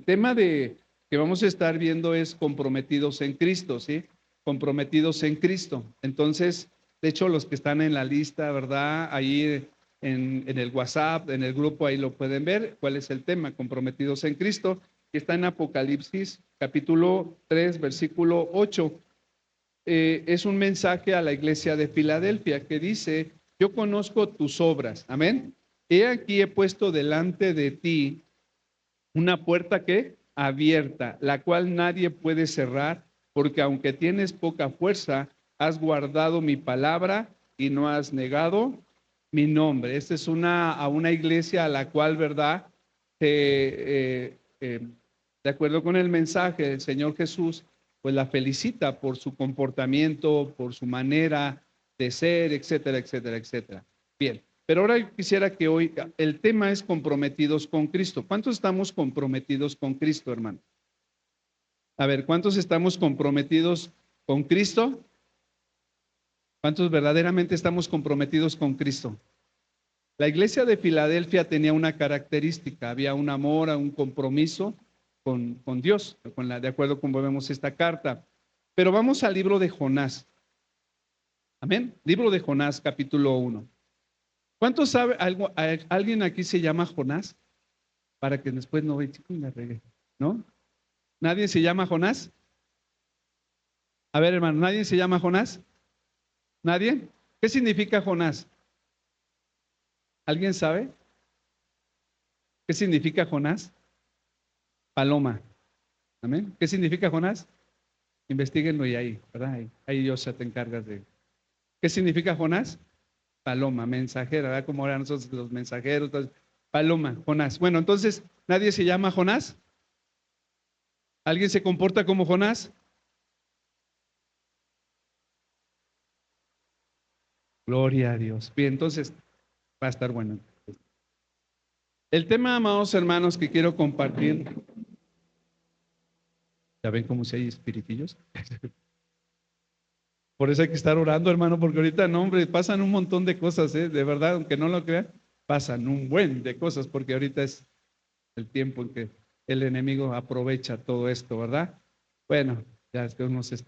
tema que vamos a estar viendo es comprometidos en Cristo, ¿sí? Comprometidos en Cristo. Entonces, de hecho, los que están en la lista, ¿verdad? Ahí en el WhatsApp, en el grupo, ahí lo pueden ver. ¿Cuál es el tema? Comprometidos en Cristo. Que está en Apocalipsis, capítulo 3, versículo 8. Es un mensaje a la iglesia de Filadelfia que dice: yo conozco tus obras, amén. He aquí he puesto delante de ti una puerta que abierta, la cual nadie puede cerrar, porque aunque tienes poca fuerza, has guardado mi palabra y no has negado mi nombre. Esta es a una iglesia a la cual, ¿verdad? De acuerdo con el mensaje del Señor Jesús, pues la felicita por su comportamiento, por su manera de ser, etcétera, etcétera, etcétera. Bien. Pero ahora quisiera que hoy el tema es comprometidos con Cristo. ¿Cuántos estamos comprometidos con Cristo, hermano? A ver, ¿cuántos estamos comprometidos con Cristo? ¿Cuántos verdaderamente estamos comprometidos con Cristo? La iglesia de Filadelfia tenía una característica, había un amor, un compromiso con Dios, de acuerdo con vemos esta carta. Pero vamos al libro de Jonás. Amén. Libro de Jonás, capítulo 1. ¿Cuántos sabe algo? ¿Alguien aquí se llama Jonás? Para que después no vea, chico, y me regué, ¿no? ¿Nadie se llama Jonás? A ver, hermano, ¿nadie se llama Jonás? ¿Nadie? ¿Qué significa Jonás? ¿Alguien sabe? ¿Qué significa Jonás? Paloma. ¿Amén? ¿Qué significa Jonás? Investíguenlo y ahí, ¿verdad? Ahí Dios ya te encargas de. ¿Qué significa Jonás? Paloma, mensajera, ¿verdad? Como ahora nosotros los mensajeros. Entonces, paloma, Jonás. Bueno, entonces, ¿nadie se llama Jonás? ¿Alguien se comporta como Jonás? Gloria a Dios. Bien, entonces va a estar bueno. El tema, amados hermanos, que quiero compartir. ¿Ya ven cómo si hay espiritillos? Por eso hay que estar orando, hermano, porque ahorita, no, hombre, pasan un montón de cosas, ¿eh? De verdad, aunque no lo crean, pasan un buen de cosas, porque ahorita es el tiempo en que el enemigo aprovecha todo esto, ¿verdad? Bueno, ya es que unos se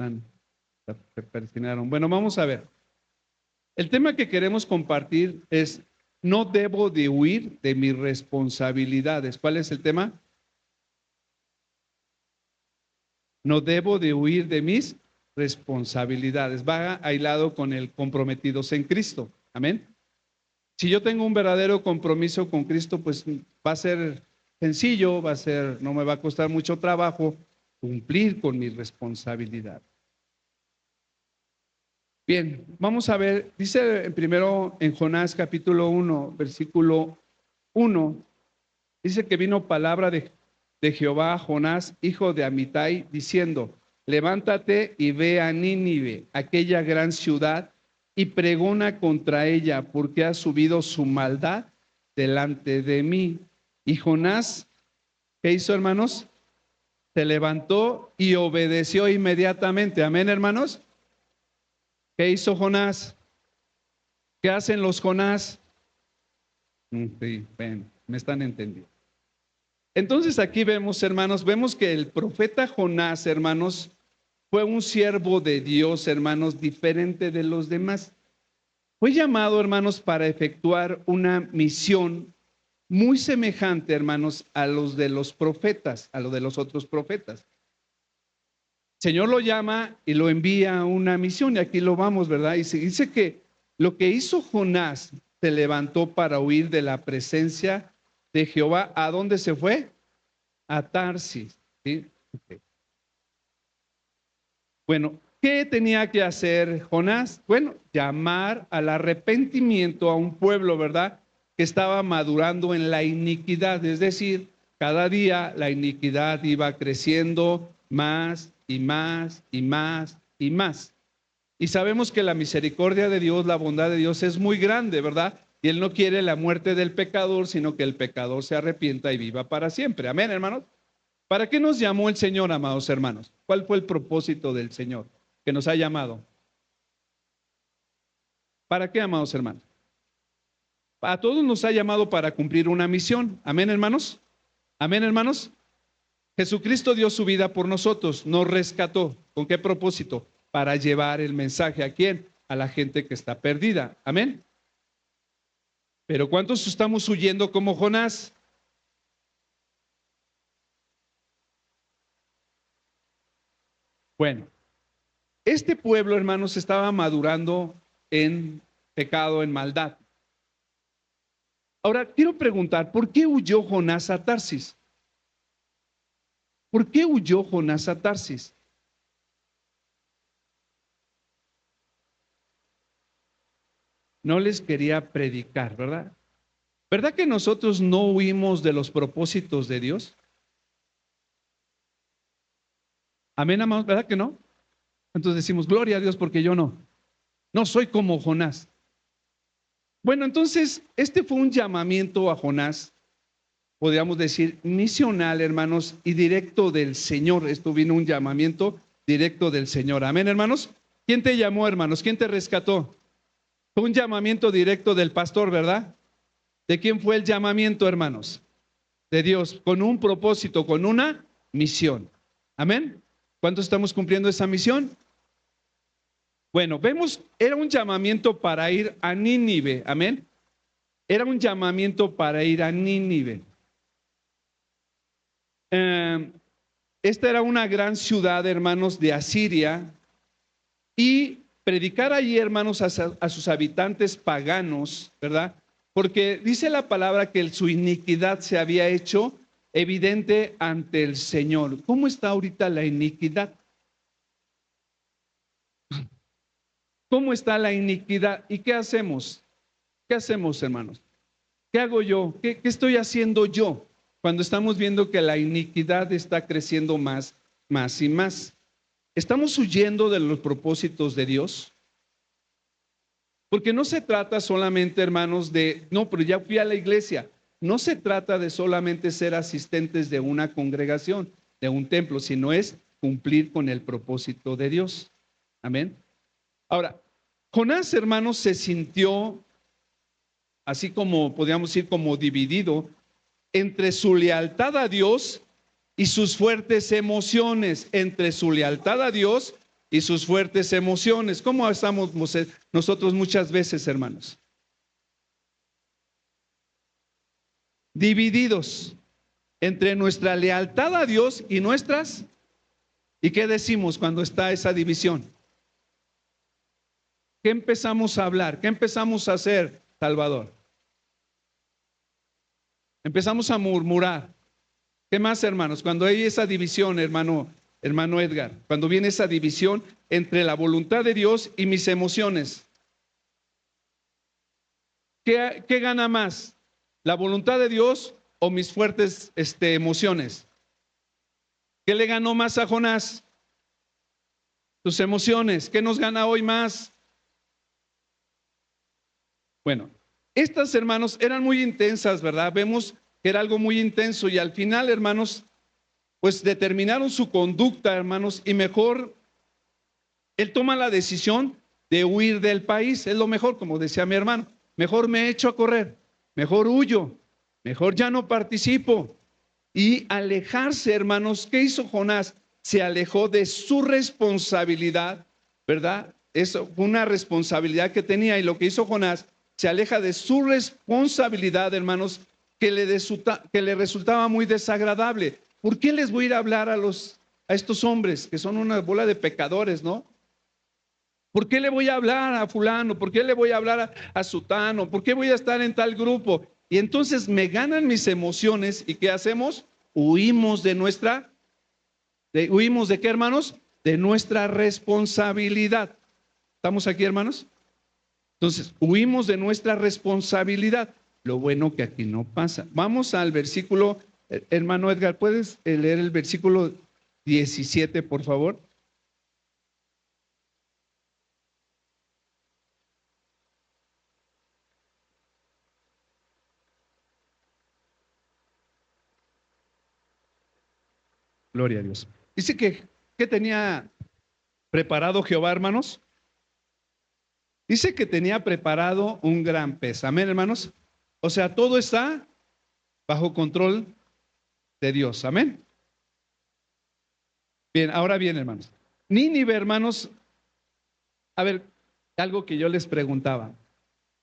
persinaron. Bueno, vamos a ver. El tema que queremos compartir es: no debo de huir de mis responsabilidades. ¿Cuál es el tema? No debo de huir de mis responsabilidades. Va aislado con el comprometidos en Cristo. Amén. Si yo tengo un verdadero compromiso con Cristo, pues va a ser sencillo, no me va a costar mucho trabajo cumplir con mi responsabilidad. Bien, vamos a ver, dice primero en Jonás capítulo 1, versículo 1, dice que vino palabra de Jehová a Jonás, hijo de Amitai, diciendo: levántate y ve a Nínive, aquella gran ciudad, y pregona contra ella, porque ha subido su maldad delante de mí. Y Jonás, ¿qué hizo, hermanos? Se levantó y obedeció inmediatamente. Amén, hermanos. ¿Qué hizo Jonás? ¿Qué hacen los Jonás? Sí, ven, me están entendiendo. Entonces aquí vemos que el profeta Jonás, hermanos, fue un siervo de Dios, hermanos, diferente de los demás. Fue llamado, hermanos, para efectuar una misión muy semejante, hermanos, a los de los profetas, a lo de los otros profetas. El Señor lo llama y lo envía a una misión, y aquí lo vamos, ¿verdad? Y se dice que lo que hizo Jonás, se levantó para huir de la presencia de Jehová. ¿A dónde se fue? A Tarsis. ¿Sí? Okay. Bueno, ¿qué tenía que hacer Jonás? Bueno, llamar al arrepentimiento a un pueblo, ¿verdad?, que estaba madurando en la iniquidad. Es decir, cada día la iniquidad iba creciendo más y más y más y más. Y sabemos que la misericordia de Dios, la bondad de Dios es muy grande, ¿verdad? Y Él no quiere la muerte del pecador, sino que el pecador se arrepienta y viva para siempre. Amén, hermanos. ¿Para qué nos llamó el Señor, amados hermanos? ¿Cuál fue el propósito del Señor que nos ha llamado? ¿Para qué, amados hermanos? A todos nos ha llamado para cumplir una misión. Amén, hermanos. Amén, hermanos. Jesucristo dio su vida por nosotros, nos rescató. ¿Con qué propósito? Para llevar el mensaje ¿a quién? A la gente que está perdida. Amén. Pero ¿cuántos estamos huyendo como Jonás? Bueno, este pueblo, hermanos, estaba madurando en pecado, en maldad. Ahora, quiero preguntar, ¿por qué huyó Jonás a Tarsis? ¿Por qué huyó Jonás a Tarsis? No les quería predicar, ¿verdad? ¿Verdad que nosotros no huimos de los propósitos de Dios? Amén, amados, ¿verdad que no? Entonces decimos, gloria a Dios porque yo no. No soy como Jonás. Bueno, entonces, este fue un llamamiento a Jonás, podríamos decir, misional, hermanos, y directo del Señor. Esto vino un llamamiento directo del Señor. Amén, hermanos. ¿Quién te llamó, hermanos? ¿Quién te rescató? Fue un llamamiento directo del pastor, ¿verdad? ¿De quién fue el llamamiento, hermanos? De Dios, con un propósito, con una misión. Amén. ¿Cuántos estamos cumpliendo esa misión? Bueno, vemos, era un llamamiento para ir a Nínive. Amén. Era un llamamiento para ir a Nínive. Esta era una gran ciudad, hermanos, de Asiria, y predicar allí, hermanos, a sus habitantes paganos, ¿verdad? Porque dice la palabra que su iniquidad se había hecho evidente ante el Señor. ¿Cómo está ahorita la iniquidad? ¿Cómo está la iniquidad? ¿Y qué hacemos? ¿Qué hacemos, hermanos? ¿Qué hago yo? ¿Qué estoy haciendo yo cuando estamos viendo que la iniquidad está creciendo más y más? ¿Estamos huyendo de los propósitos de Dios? Porque no se trata solamente, hermanos, no, pero ya fui a la iglesia. No se trata de solamente ser asistentes de una congregación, de un templo, sino es cumplir con el propósito de Dios. Amén. Ahora, Jonás, hermanos, se sintió, así como podríamos decir, como dividido entre su lealtad a Dios y sus fuertes emociones, entre su lealtad a Dios y sus fuertes emociones. ¿Cómo estamos nosotros muchas veces, hermanos? Divididos entre nuestra lealtad a Dios y nuestras. ¿Y qué decimos cuando está esa división? ¿Qué empezamos a hablar? ¿Qué empezamos a hacer, Salvador? Empezamos a murmurar. ¿Qué más, hermanos? Cuando hay esa división, hermano Edgar, cuando viene esa división entre la voluntad de Dios y mis emociones, ¿qué gana más? ¿La voluntad de Dios o mis fuertes emociones? ¿Qué le ganó más a Jonás? Sus emociones. ¿Qué nos gana hoy más? Bueno, estas, hermanos, eran muy intensas, ¿verdad? Vemos que era algo muy intenso y al final, hermanos, pues determinaron su conducta, hermanos, y mejor él toma la decisión de huir del país. Es lo mejor, como decía mi hermano. Mejor me echo a correr, mejor huyo, mejor ya no participo. Y alejarse, hermanos, ¿qué hizo Jonás? Se alejó de su responsabilidad, ¿verdad? Eso fue una responsabilidad que tenía, y lo que hizo Jonás, se aleja de su responsabilidad, hermanos, que le resultaba muy desagradable. ¿Por qué les voy a ir a hablar a estos hombres que son una bola de pecadores, no? ¿Por qué le voy a hablar a fulano? ¿Por qué le voy a hablar a sutano? ¿Por qué voy a estar en tal grupo? Y entonces me ganan mis emociones, ¿y qué hacemos? Huimos ¿huimos de qué, hermanos? De nuestra responsabilidad. ¿Estamos aquí, hermanos? Entonces, huimos de nuestra responsabilidad. Lo bueno que aquí no pasa. Vamos al versículo, hermano Edgar, ¿puedes leer el versículo 17, por favor? Gloria a Dios. Dice que, ¿qué tenía preparado Jehová, hermanos? Dice que tenía preparado un gran pez. Amén, hermanos. O sea, todo está bajo control de Dios. Amén. Bien, ahora bien, hermanos. Nínive, hermanos, a ver, algo que yo les preguntaba.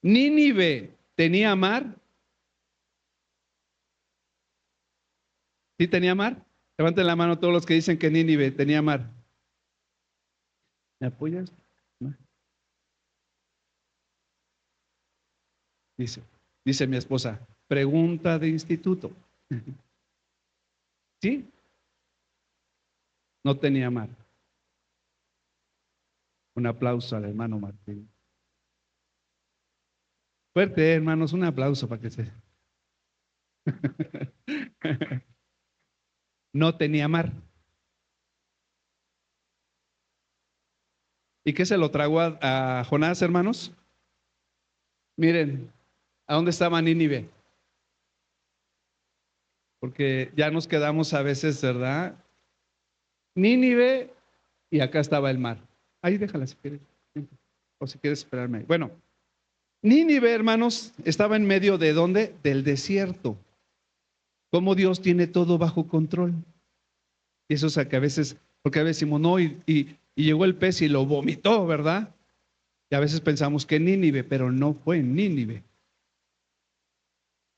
¿Nínive tenía mar? ¿Sí tenía mar? Levanten la mano todos los que dicen que Nínive tenía mar. ¿Me apoyas? ¿No? Dice mi esposa, pregunta de instituto. ¿Sí? No tenía mar. Un aplauso al hermano Martín. Fuerte, hermanos, un aplauso para que se... No tenía mar. ¿Y qué se lo tragó a Jonás, hermanos? Miren, ¿a dónde estaba Nínive? Porque ya nos quedamos a veces, ¿verdad? Nínive y acá estaba el mar. Ahí déjala si quieres. O si quieres esperarme. Bueno, Nínive, hermanos, estaba en medio de ¿dónde? Del desierto. Cómo Dios tiene todo bajo control. Y eso es a que a veces, porque a veces decimos, no, y llegó el pez y lo vomitó, ¿verdad? Y a veces pensamos que Nínive, pero no fue en Nínive.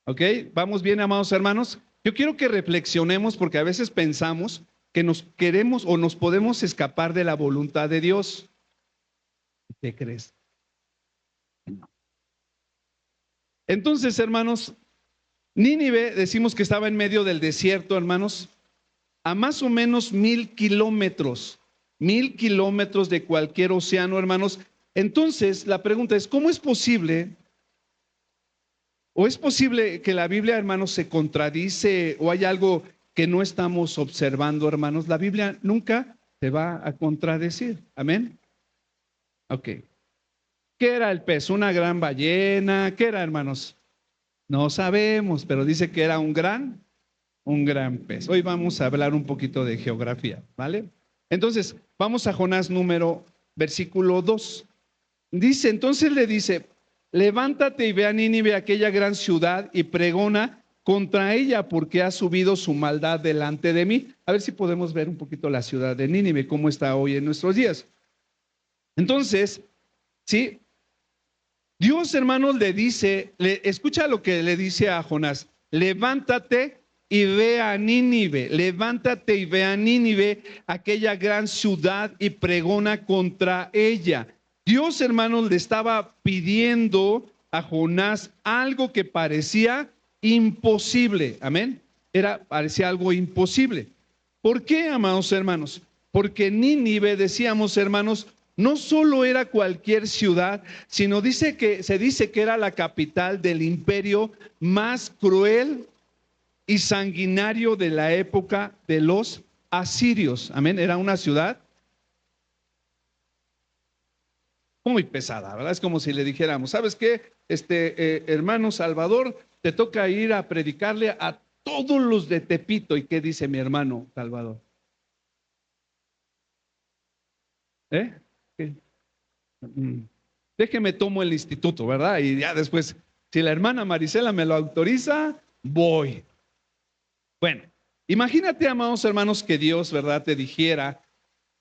¿Ok? ¿Vamos bien, amados hermanos? Yo quiero que reflexionemos porque a veces pensamos que nos queremos o nos podemos escapar de la voluntad de Dios. ¿Qué crees? No. Entonces, hermanos, Nínive decimos que estaba en medio del desierto, hermanos, a más o menos 1000 kilómetros de cualquier océano, hermanos. Entonces, la pregunta es, ¿cómo es posible? ¿O es posible que la Biblia, hermanos, se contradice o hay algo que no estamos observando, hermanos? La Biblia nunca se va a contradecir. Amén. Ok. ¿Qué era el pez? ¿Una gran ballena? ¿Qué era, hermanos? No sabemos, pero dice que era un gran pez. Hoy vamos a hablar un poquito de geografía, ¿vale? Entonces, vamos a Jonás versículo 2. Dice, entonces le dice, levántate y ve a Nínive, aquella gran ciudad, y pregona contra ella, porque ha subido su maldad delante de mí. A ver si podemos ver un poquito la ciudad de Nínive, cómo está hoy en nuestros días. Entonces, sí, Dios, hermanos, le dice, escucha lo que le dice a Jonás, levántate y ve a Nínive, levántate y ve a Nínive, aquella gran ciudad, y pregona contra ella. Dios, hermanos, le estaba pidiendo a Jonás algo que parecía imposible, amén, parecía algo imposible. ¿Por qué, amados hermanos? Porque Nínive, decíamos, hermanos, no solo era cualquier ciudad, sino se dice que era la capital del imperio más cruel y sanguinario de la época de los asirios. Amén. Era una ciudad muy pesada, ¿verdad? Es como si le dijéramos, ¿sabes qué? Hermano Salvador, te toca ir a predicarle a todos los de Tepito. ¿Y qué dice mi hermano Salvador? ¿Eh? ¿Qué? Déjeme tomo el instituto, ¿verdad? Y ya después, si la hermana Marisela me lo autoriza, voy. Bueno, imagínate, amados hermanos, que Dios, ¿verdad?, te dijera,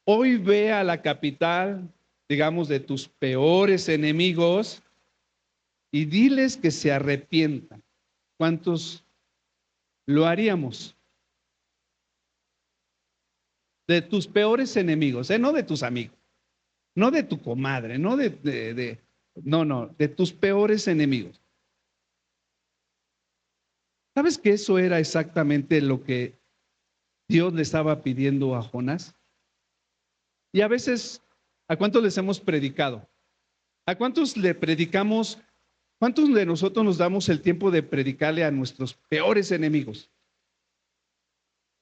hoy ve a la capital, digamos, de tus peores enemigos y diles que se arrepientan. ¿Cuántos lo haríamos? De tus peores enemigos, no de tus amigos, no de tu comadre, no no, de tus peores enemigos. ¿Sabes que eso era exactamente lo que Dios le estaba pidiendo a Jonás? Y a veces, ¿a cuántos les hemos predicado? ¿A cuántos le predicamos? ¿Cuántos de nosotros nos damos el tiempo de predicarle a nuestros peores enemigos?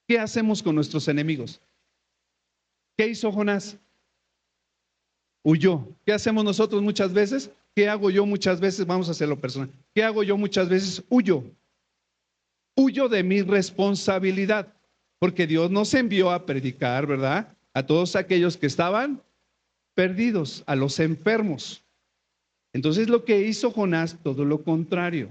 ¿Qué hacemos con nuestros enemigos? ¿Qué hizo Jonás? Huyó. ¿Qué hacemos nosotros muchas veces? ¿Qué hago yo muchas veces? Vamos a hacerlo personal. ¿Qué hago yo muchas veces? Huyo. Huyo de mi responsabilidad, porque Dios nos envió a predicar, ¿verdad?, a todos aquellos que estaban perdidos, a los enfermos. Entonces lo que hizo Jonás, todo lo contrario.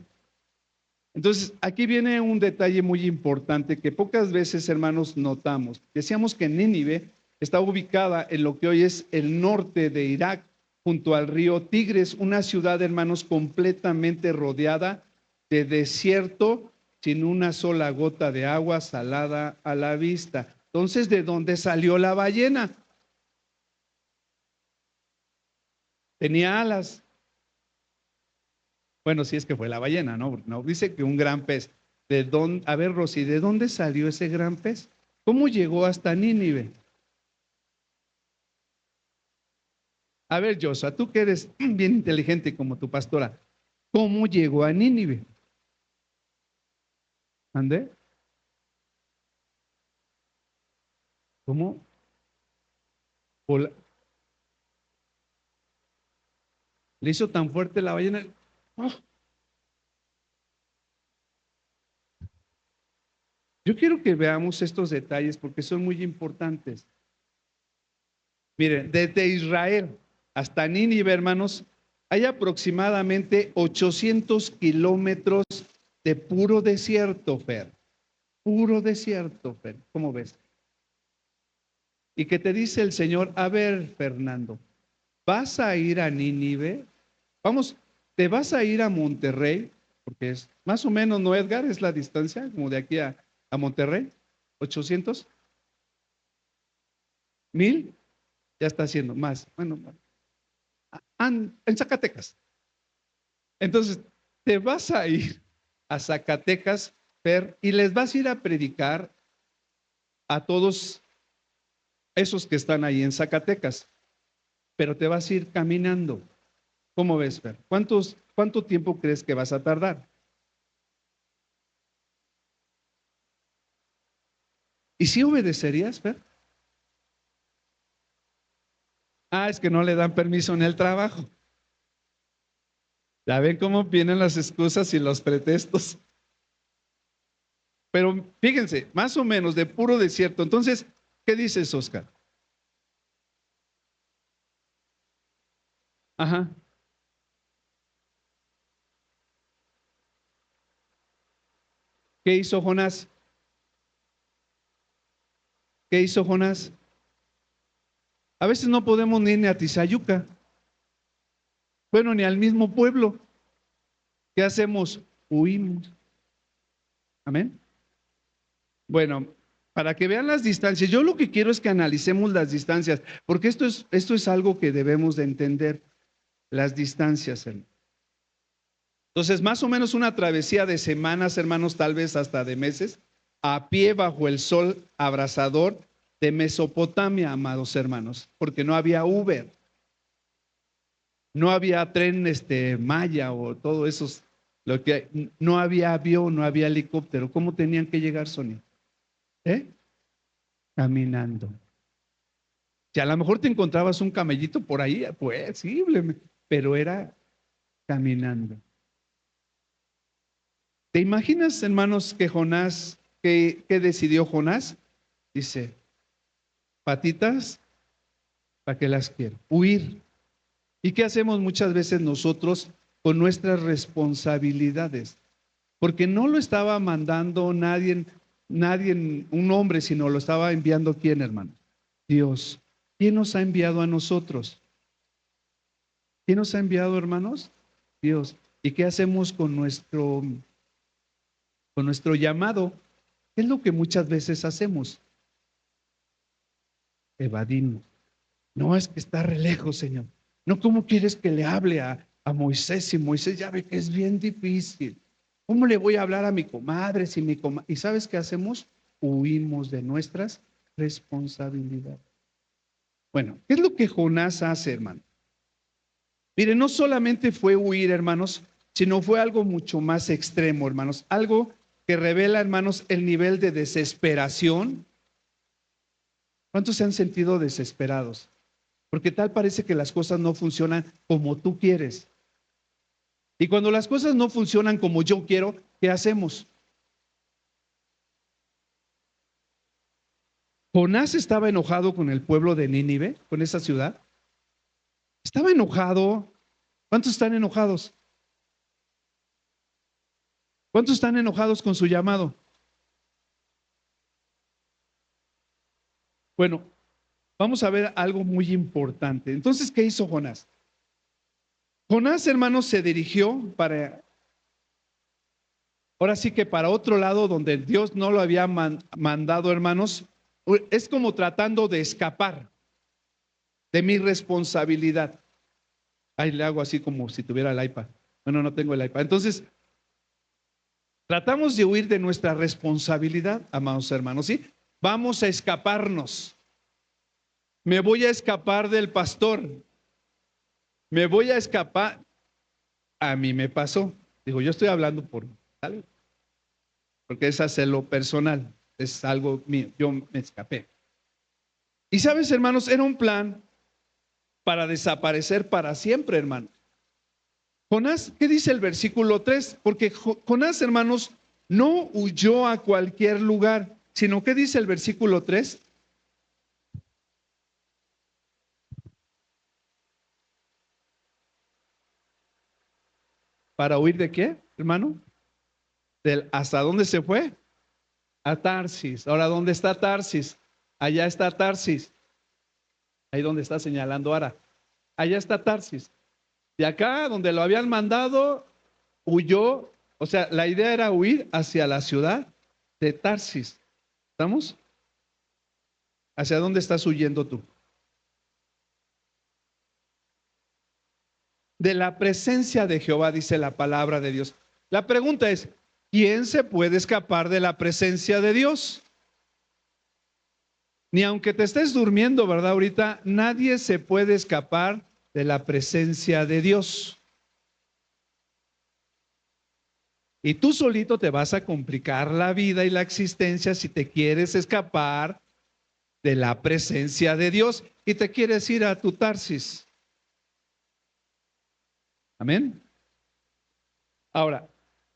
Entonces, aquí viene un detalle muy importante que pocas veces, hermanos, notamos. Decíamos que Nínive está ubicada en lo que hoy es el norte de Irak, junto al río Tigres, una ciudad, hermanos, completamente rodeada de desierto, sin una sola gota de agua salada a la vista. Entonces, ¿de dónde salió la ballena? Tenía alas. Bueno, si es que fue la ballena, ¿no? No, dice que un gran pez. ¿De dónde? A ver, Rosy, ¿de dónde salió ese gran pez? ¿Cómo llegó hasta Nínive? A ver, Joshua, tú que eres bien inteligente como tu pastora, ¿cómo llegó a Nínive? ¿Ande? ¿Cómo? ¿Le hizo tan fuerte la ballena? ¡Oh! Yo quiero que veamos estos detalles porque son muy importantes. Miren, desde Israel hasta Nínive, hermanos, hay aproximadamente 800 kilómetros de puro desierto, Fer. Puro desierto, Fer. ¿Cómo ves? Y que te dice el Señor, a ver, Fernando, ¿vas a ir a Nínive? Vamos, ¿te vas a ir a Monterrey? Porque es más o menos, ¿no, Edgar? Es la distancia, como de aquí a Monterrey. 800, 1000, ya está haciendo más. Bueno, en Zacatecas. Entonces, te vas a ir a Zacatecas, Fer, y les vas a ir a predicar a todos esos que están ahí en Zacatecas, pero te vas a ir caminando. ¿Cómo ves, Fer? ¿Cuánto tiempo crees que vas a tardar? ¿Y si obedecerías, Fer? Ah, es que no le dan permiso en el trabajo. Ya ven cómo vienen las excusas y los pretextos. Pero fíjense, más o menos de puro desierto. Entonces, ¿qué dices, Oscar? Ajá. ¿Qué hizo Jonás? ¿Qué hizo Jonás? A veces no podemos ni ir ni a Tizayuca, bueno, ni al mismo pueblo. ¿Qué hacemos? Huimos. Amén. Bueno, para que vean las distancias, yo lo que quiero es que analicemos las distancias, porque esto es algo que debemos de entender, las distancias. Entonces, más o menos una travesía de semanas, hermanos, tal vez hasta de meses, a pie bajo el sol abrasador de Mesopotamia, amados hermanos, porque no había Uber, no había tren Maya o todo eso, no había avión, no había helicóptero. ¿Cómo tenían que llegar, Sonia? ¿Eh? Caminando. Si a lo mejor te encontrabas un camellito por ahí, pues sí, pero era caminando. ¿Te imaginas, hermanos, que Jonás, que decidió Jonás? Dice, patitas, ¿para qué las quiero? Huir. ¿Y qué hacemos muchas veces nosotros con nuestras responsabilidades? Porque no lo estaba mandando nadie, un hombre, sino lo estaba enviando ¿quién, hermano? Dios. ¿Quién nos ha enviado a nosotros? ¿Quién nos ha enviado, hermanos? Dios. ¿Y qué hacemos con nuestro llamado? ¿Qué es lo que muchas veces hacemos? Evadimos. No, es que está re lejos, Señor. No, ¿cómo quieres que le hable a Moisés si Moisés ya ve que es bien difícil? ¿Cómo le voy a hablar a mi comadre si mi comadre? ¿Y sabes qué hacemos? Huimos de nuestras responsabilidades. Bueno, ¿qué es lo que Jonás hace, hermano? Mire, no solamente fue huir, hermanos, sino fue algo mucho más extremo, hermanos. Algo que revela, hermanos, el nivel de desesperación. ¿Cuántos se han sentido desesperados? Porque tal parece que las cosas no funcionan como tú quieres. Y cuando las cosas no funcionan como yo quiero, ¿qué hacemos? Jonás estaba enojado con el pueblo de Nínive, con esa ciudad. Estaba enojado. ¿Cuántos están enojados? ¿Cuántos están enojados con su llamado? Bueno, vamos a ver algo muy importante. Entonces, ¿qué hizo Jonás? Jonás, hermanos, se dirigió para, ahora sí que para otro lado donde Dios no lo había mandado, hermanos. Es como tratando de escapar de mi responsabilidad. Ahí le hago así como si tuviera el iPad. Bueno, no tengo el iPad. Entonces, tratamos de huir de nuestra responsabilidad, amados hermanos, ¿sí? Vamos a escaparnos. Me voy a escapar del pastor. Me voy a escapar. A mí me pasó. Digo, yo estoy hablando por algo, porque es hacerlo personal. Es algo mío. Yo me escapé. Y sabes, hermanos, era un plan para desaparecer para siempre, hermanos. Jonás, ¿qué dice el versículo 3? Porque Jonás, hermanos, no huyó a cualquier lugar, sino ¿qué dice el versículo 3? ¿Para huir de qué, hermano? ¿Hasta dónde se fue? A Tarsis. Ahora, ¿dónde está Tarsis? Allá está Tarsis. Ahí donde está señalando ahora. Allá está Tarsis. De acá, donde lo habían mandado, huyó. O sea, la idea era huir hacia la ciudad de Tarsis. ¿Estamos? ¿Hacia dónde estás huyendo tú? De la presencia de Jehová, dice la palabra de Dios. La pregunta es, ¿quién se puede escapar de la presencia de Dios? Ni aunque te estés durmiendo, ¿verdad? Ahorita nadie se puede escapar de la presencia de Dios. Y tú solito te vas a complicar la vida y la existencia si te quieres escapar de la presencia de Dios y te quieres ir a tu Tarsis. Amén. Ahora,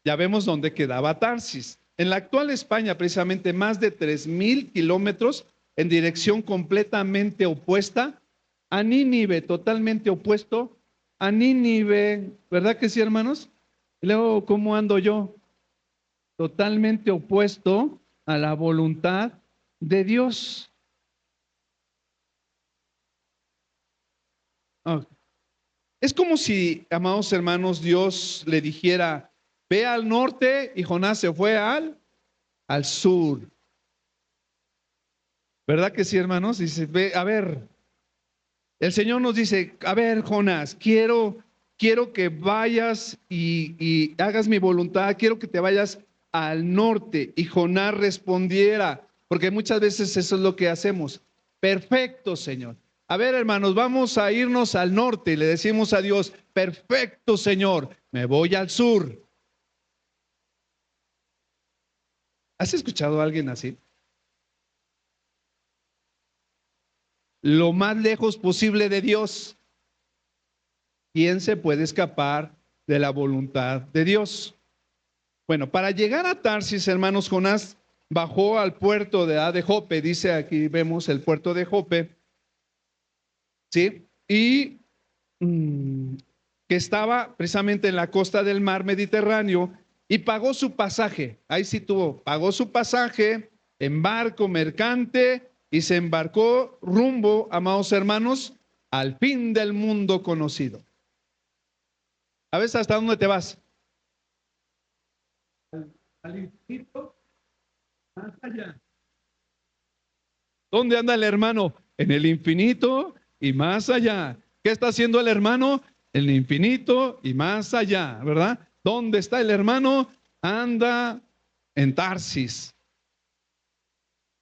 ya vemos dónde quedaba Tarsis. En la actual España, precisamente más de 3,000 kilómetros en dirección completamente opuesta a Nínive, totalmente opuesto a Nínive. ¿Verdad que sí, hermanos? Y luego, ¿cómo ando yo? Totalmente opuesto a la voluntad de Dios. Ah, es como si, amados hermanos, Dios le dijera, ve al norte y Jonás se fue al sur. ¿Verdad que sí, hermanos? Dice, ve, a ver, el Señor nos dice, a ver, Jonás, quiero que vayas y hagas mi voluntad, quiero que te vayas al norte. Y Jonás respondiera, porque muchas veces eso es lo que hacemos. Perfecto, Señor. A ver, hermanos, vamos a irnos al norte y le decimos a Dios, perfecto, Señor, me voy al sur. ¿Has escuchado a alguien así? Lo más lejos posible de Dios. ¿Quién se puede escapar de la voluntad de Dios? Bueno, para llegar a Tarsis, hermanos, Jonás bajó al puerto de Jope, dice aquí vemos el puerto de Jope, ¿sí? Y que estaba precisamente en la costa del mar Mediterráneo y pagó su pasaje. Ahí sí pagó su pasaje en barco mercante y se embarcó rumbo, amados hermanos, al fin del mundo conocido. ¿A veces hasta dónde te vas? Al infinito, más allá. ¿Dónde anda el hermano? En el infinito y más allá. ¿Qué está haciendo el hermano? En el infinito y más allá, ¿verdad? ¿Dónde está el hermano? Anda en Tarsis.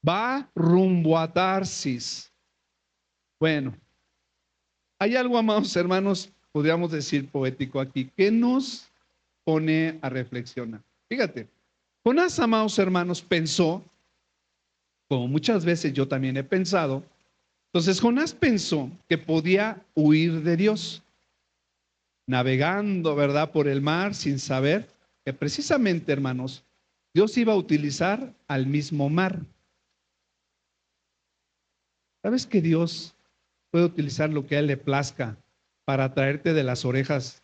Va rumbo a Tarsis. Bueno, hay algo, amados hermanos, podríamos decir poético aquí, que nos pone a reflexionar. Fíjate, Jonás, amados hermanos, pensó, como muchas veces yo también he pensado. Entonces Jonás pensó que podía huir de Dios, navegando, ¿verdad?, por el mar sin saber que precisamente, hermanos, Dios iba a utilizar al mismo mar. ¿Sabes que Dios puede utilizar lo que a Él le plazca para traerte de las orejas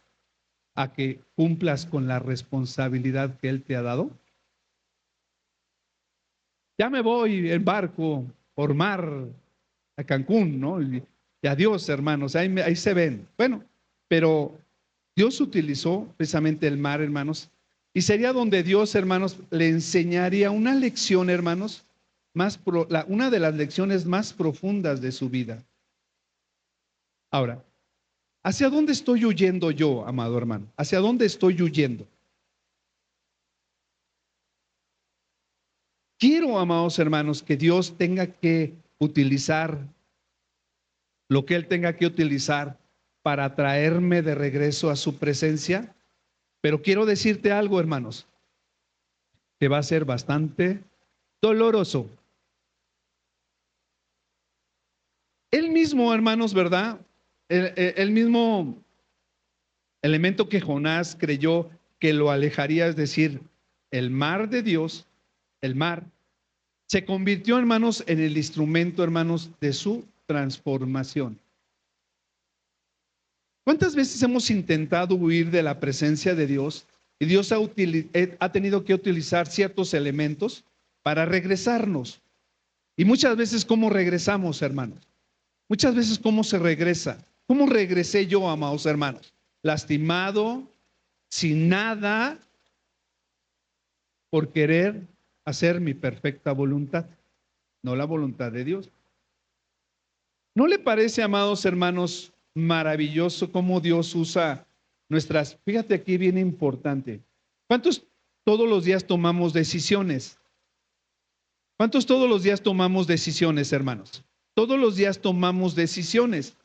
a que cumplas con la responsabilidad que Él te ha dado? Ya me voy en barco por mar a Cancún, ¿no? Y adiós, hermanos, ahí se ven. Bueno, pero Dios utilizó precisamente el mar, hermanos, y sería donde Dios, hermanos, le enseñaría una lección, hermanos, una de las lecciones más profundas de su vida. Ahora, ¿hacia dónde estoy huyendo yo, amado hermano? ¿Hacia dónde estoy huyendo? Quiero, amados hermanos, que Dios tenga que utilizar lo que Él tenga que utilizar para traerme de regreso a su presencia. Pero quiero decirte algo, hermanos, que va a ser bastante doloroso. El mismo, hermanos, ¿verdad? El mismo elemento que Jonás creyó que lo alejaría, es decir, el mar de Dios, el mar, se convirtió, hermanos, en el instrumento, hermanos, de su transformación. ¿Cuántas veces hemos intentado huir de la presencia de Dios y Dios ha tenido que utilizar ciertos elementos para regresarnos? Y muchas veces, ¿cómo regresamos, hermanos? Muchas veces, ¿cómo se regresa? ¿Cómo regresé yo, amados hermanos? Lastimado, sin nada, por querer hacer mi perfecta voluntad, no la voluntad de Dios. ¿No le parece, amados hermanos, maravilloso cómo Dios usa fíjate aquí bien importante, ¿cuántos todos los días tomamos decisiones? ¿Cuántos todos los días tomamos decisiones, hermanos? Todos los días tomamos decisiones.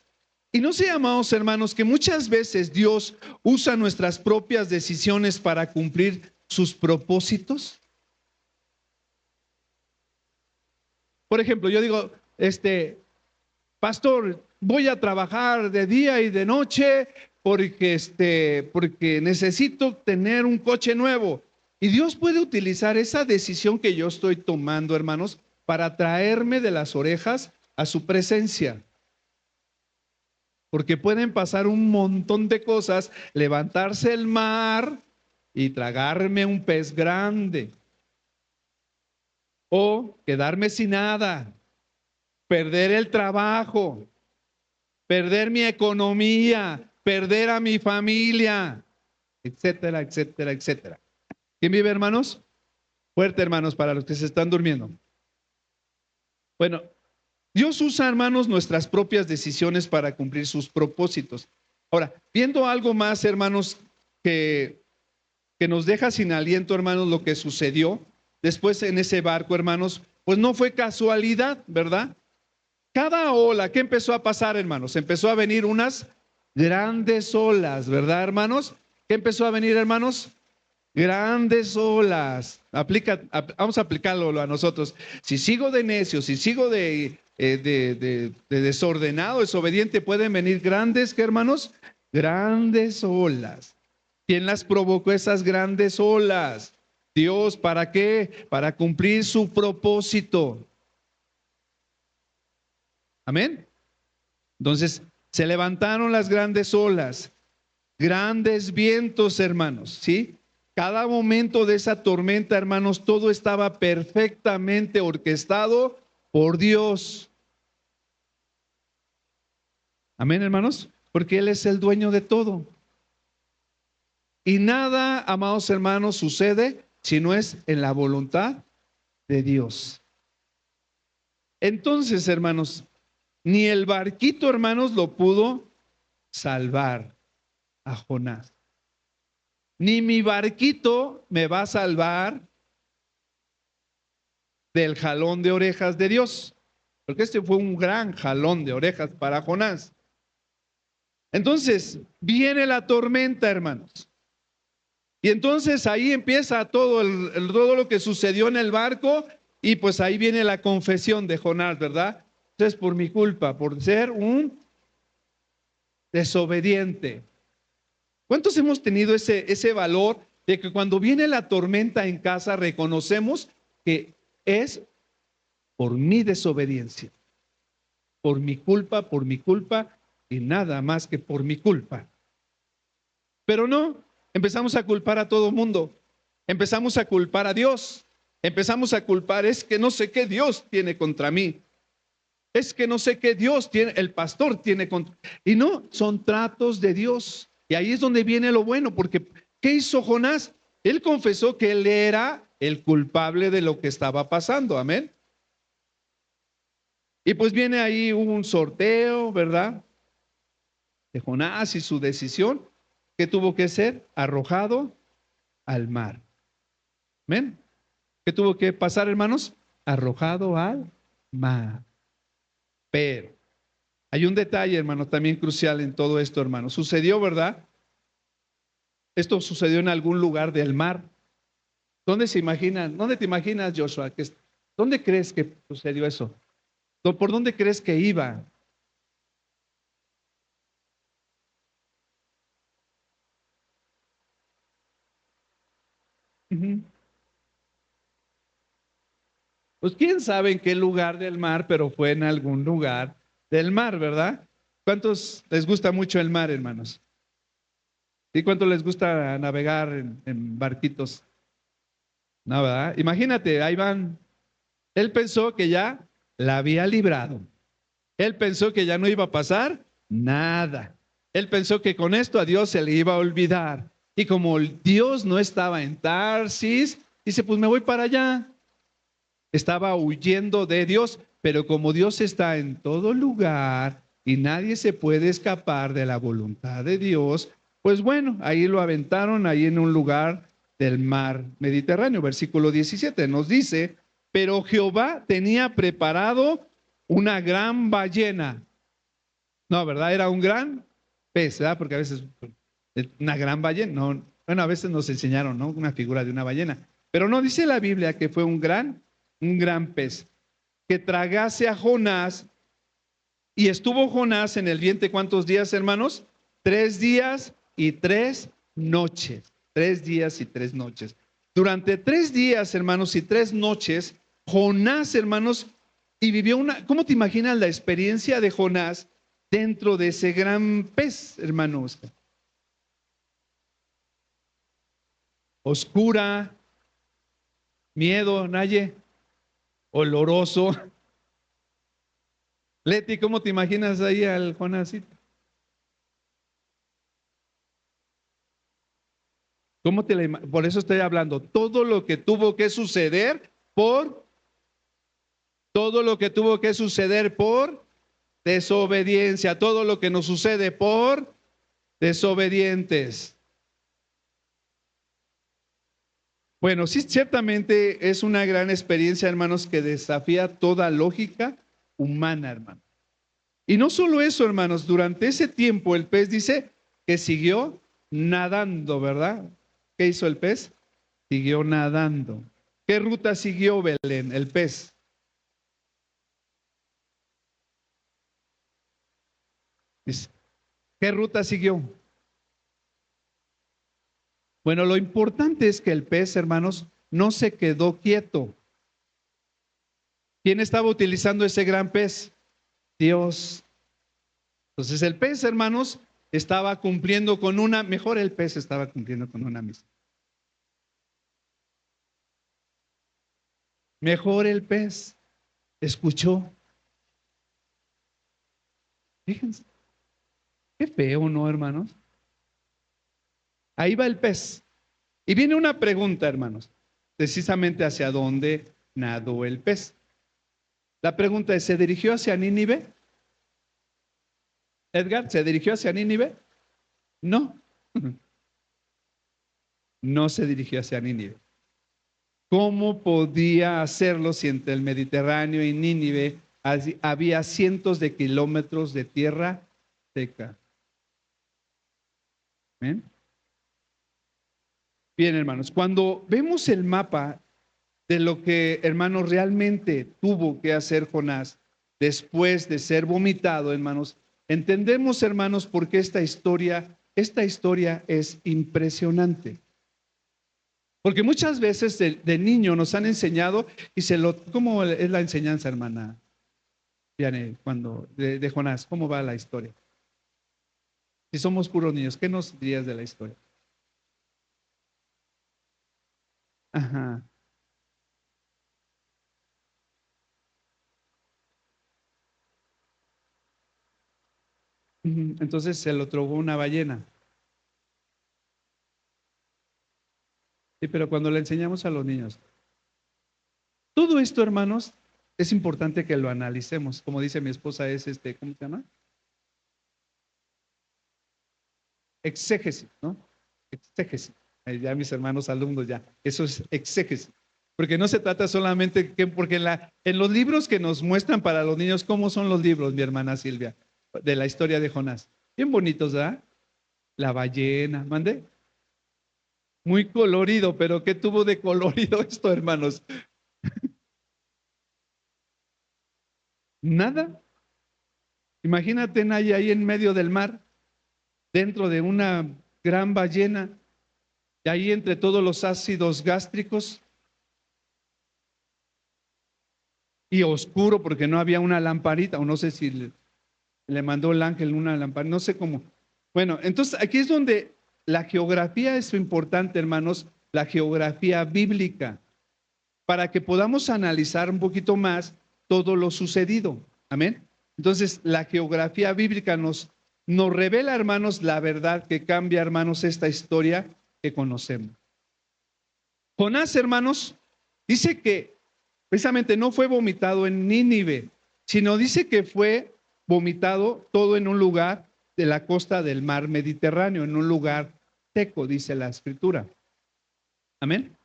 Y no sé, amados hermanos, que muchas veces Dios usa nuestras propias decisiones para cumplir sus propósitos. Por ejemplo, yo digo, pastor, voy a trabajar de día y de noche porque necesito tener un coche nuevo. Y Dios puede utilizar esa decisión que yo estoy tomando, hermanos, para traerme de las orejas a su presencia. Porque pueden pasar un montón de cosas, levantarse el mar y tragarme un pez grande. O quedarme sin nada, perder el trabajo, perder mi economía, perder a mi familia, etcétera, etcétera, etcétera. ¿Quién vive, hermanos? Fuerte, hermanos, para los que se están durmiendo. Bueno, Dios usa, hermanos, nuestras propias decisiones para cumplir sus propósitos. Ahora, viendo algo más, hermanos, que nos deja sin aliento, hermanos, lo que sucedió después en ese barco, hermanos, pues no fue casualidad, ¿verdad? Cada ola, ¿qué empezó a pasar, hermanos? Empezó a venir unas grandes olas, ¿verdad, hermanos? ¿Qué empezó a venir, hermanos? Grandes olas. Vamos a aplicarlo a nosotros. Si sigo de necio, si sigo de desordenado, desobediente, pueden venir grandes, ¿qué, hermanos? Grandes olas. ¿Quién las provocó esas grandes olas? Dios, ¿para qué? Para cumplir su propósito. Amén. Entonces, se levantaron las grandes olas, grandes vientos, hermanos, ¿sí? Cada momento de esa tormenta, hermanos, todo estaba perfectamente orquestado por Dios. Amén, hermanos, porque Él es el dueño de todo. Y nada, amados hermanos, sucede si no es en la voluntad de Dios. Entonces, hermanos, ni el barquito, hermanos, lo pudo salvar a Jonás. Ni mi barquito me va a salvar del jalón de orejas de Dios, porque este fue un gran jalón de orejas para Jonás. Entonces, viene la tormenta, hermanos. Y entonces ahí empieza todo lo que sucedió en el barco, y pues ahí viene la confesión de Jonás, ¿verdad? Entonces, por mi culpa, por ser un desobediente. ¿Cuántos hemos tenido ese valor de que cuando viene la tormenta en casa reconocemos que es por mi desobediencia, por mi culpa y nada más que por mi culpa? Pero no, Empezamos a culpar a todo mundo. Empezamos a culpar a Dios. Empezamos a culpar, es que no sé qué Dios tiene contra mí. Es que no sé qué Dios tiene, el pastor tiene contra. Y no, son tratos de Dios. Y ahí es donde viene lo bueno, porque ¿qué hizo Jonás? Él confesó que él era el culpable de lo que estaba pasando. Amén. Y pues viene ahí un sorteo, ¿verdad? De Jonás y su decisión, que tuvo que ser arrojado al mar. ¿Amén? ¿Qué tuvo que pasar, hermanos? Arrojado al mar. Pero hay un detalle, hermano, también crucial en todo esto, hermano. Sucedió, ¿verdad? Esto sucedió en algún lugar del mar. ¿Dónde se imaginan? ¿Dónde te imaginas, Joshua? ¿Dónde crees que sucedió eso? ¿Por dónde crees que iba? Ujú. Pues quién sabe en qué lugar del mar, pero fue en algún lugar del mar, ¿verdad? ¿Cuántos les gusta mucho el mar, hermanos? ¿Y cuánto les gusta navegar en barquitos? No, ¿verdad? Imagínate, ahí van. Él pensó que ya la había librado. Él pensó que ya no iba a pasar nada. Él pensó que con esto a Dios se le iba a olvidar. Y como Dios no estaba en Tarsis, dice, pues me voy para allá. Estaba huyendo de Dios, pero como Dios está en todo lugar y nadie se puede escapar de la voluntad de Dios, pues bueno, ahí lo aventaron, ahí en un lugar del mar Mediterráneo. Versículo 17 nos dice, pero Jehová tenía preparado una gran ballena. No, ¿verdad? Era un gran pez, ¿verdad? Porque a veces una gran ballena, no, bueno, a veces nos enseñaron, ¿no? Una figura de una ballena, pero no dice la Biblia que fue un gran pez que tragase a Jonás. Y estuvo Jonás en el vientre, ¿cuántos días, hermanos? 3 días y 3 noches. 3 días y 3 noches. Durante 3 días, hermanos, y 3 noches, Jonás, hermanos, y vivió una, ¿cómo te imaginas la experiencia de Jonás dentro de ese gran pez, hermanos? Oscura, miedo, Naye, oloroso. Leti, ¿cómo te imaginas ahí al Jonásito? Por eso estoy hablando, por, todo lo que tuvo que suceder por desobediencia, todo lo que nos sucede por desobedientes. Bueno, sí, ciertamente es una gran experiencia, hermanos, que desafía toda lógica humana, hermano. Y no solo eso, hermanos, durante ese tiempo el pez dice que siguió nadando, ¿verdad? ¿Qué hizo el pez? Siguió nadando. ¿Qué ruta siguió Belén, el pez? ¿Qué ruta siguió? Bueno, lo importante es que el pez, hermanos, no se quedó quieto. ¿Quién estaba utilizando ese gran pez? Dios. Entonces el pez, hermanos, estaba cumpliendo con mejor el pez estaba cumpliendo con una misión. Mejor el pez escuchó. Fíjense, qué feo, ¿no, hermanos? Ahí va el pez. Y viene una pregunta, hermanos, precisamente hacia dónde nadó el pez. La pregunta es, ¿se dirigió hacia Nínive? Edgar, ¿se dirigió hacia Nínive? No, no se dirigió hacia Nínive. ¿Cómo podía hacerlo si entre el Mediterráneo y Nínive había cientos de kilómetros de tierra seca? ¿Ven? Bien, hermanos, cuando vemos el mapa de lo que, hermanos, realmente tuvo que hacer Jonás después de ser vomitado, hermanos, entendemos, hermanos, por qué esta historia es impresionante. Porque muchas veces de niño nos han enseñado ¿cómo es la enseñanza, hermana Viane, cuando de Jonás? ¿Cómo va la historia? Si somos puros niños, ¿qué nos dirías de la historia? Ajá. Ujú. Entonces se lo tragó una ballena. Sí, pero cuando le enseñamos a los niños, todo esto, hermanos, es importante que lo analicemos. Como dice mi esposa, es ¿cómo se llama? Exégesis, ¿no? Exégesis. Ya mis hermanos alumnos, ya. Eso es exégesis. Porque no se trata solamente que, porque en los libros que nos muestran para los niños, ¿cómo son los libros, mi hermana Silvia? De la historia de Jonás. Bien bonitos, ¿verdad? La ballena, mande. Muy colorido, pero ¿qué tuvo de colorido esto, hermanos? Nada. Imagínate Naya ahí en medio del mar, dentro de una gran ballena, y ahí entre todos los ácidos gástricos y oscuro porque no había una lamparita, o no sé si le mandó el ángel una lamparita, no sé cómo. Bueno, entonces aquí es donde la geografía es importante, hermanos, la geografía bíblica, para que podamos analizar un poquito más todo lo sucedido. Amén. Entonces, la geografía bíblica nos revela, hermanos, la verdad que cambia, hermanos, esta historia que conocemos. Jonás, hermanos, dice que precisamente no fue vomitado en Nínive, sino dice que fue vomitado todo en un lugar de la costa del mar Mediterráneo, en un lugar seco, dice la escritura. Amén.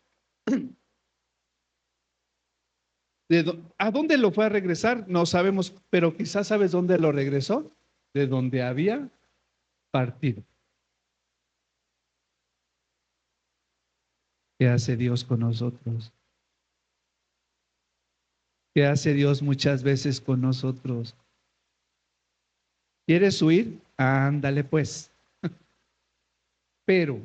¿A dónde lo fue a regresar? No sabemos, pero quizás sabes dónde lo regresó, de donde había partido. ¿Qué hace Dios con nosotros? ¿Qué hace Dios muchas veces con nosotros? ¿Quieres huir? Ándale pues. Pero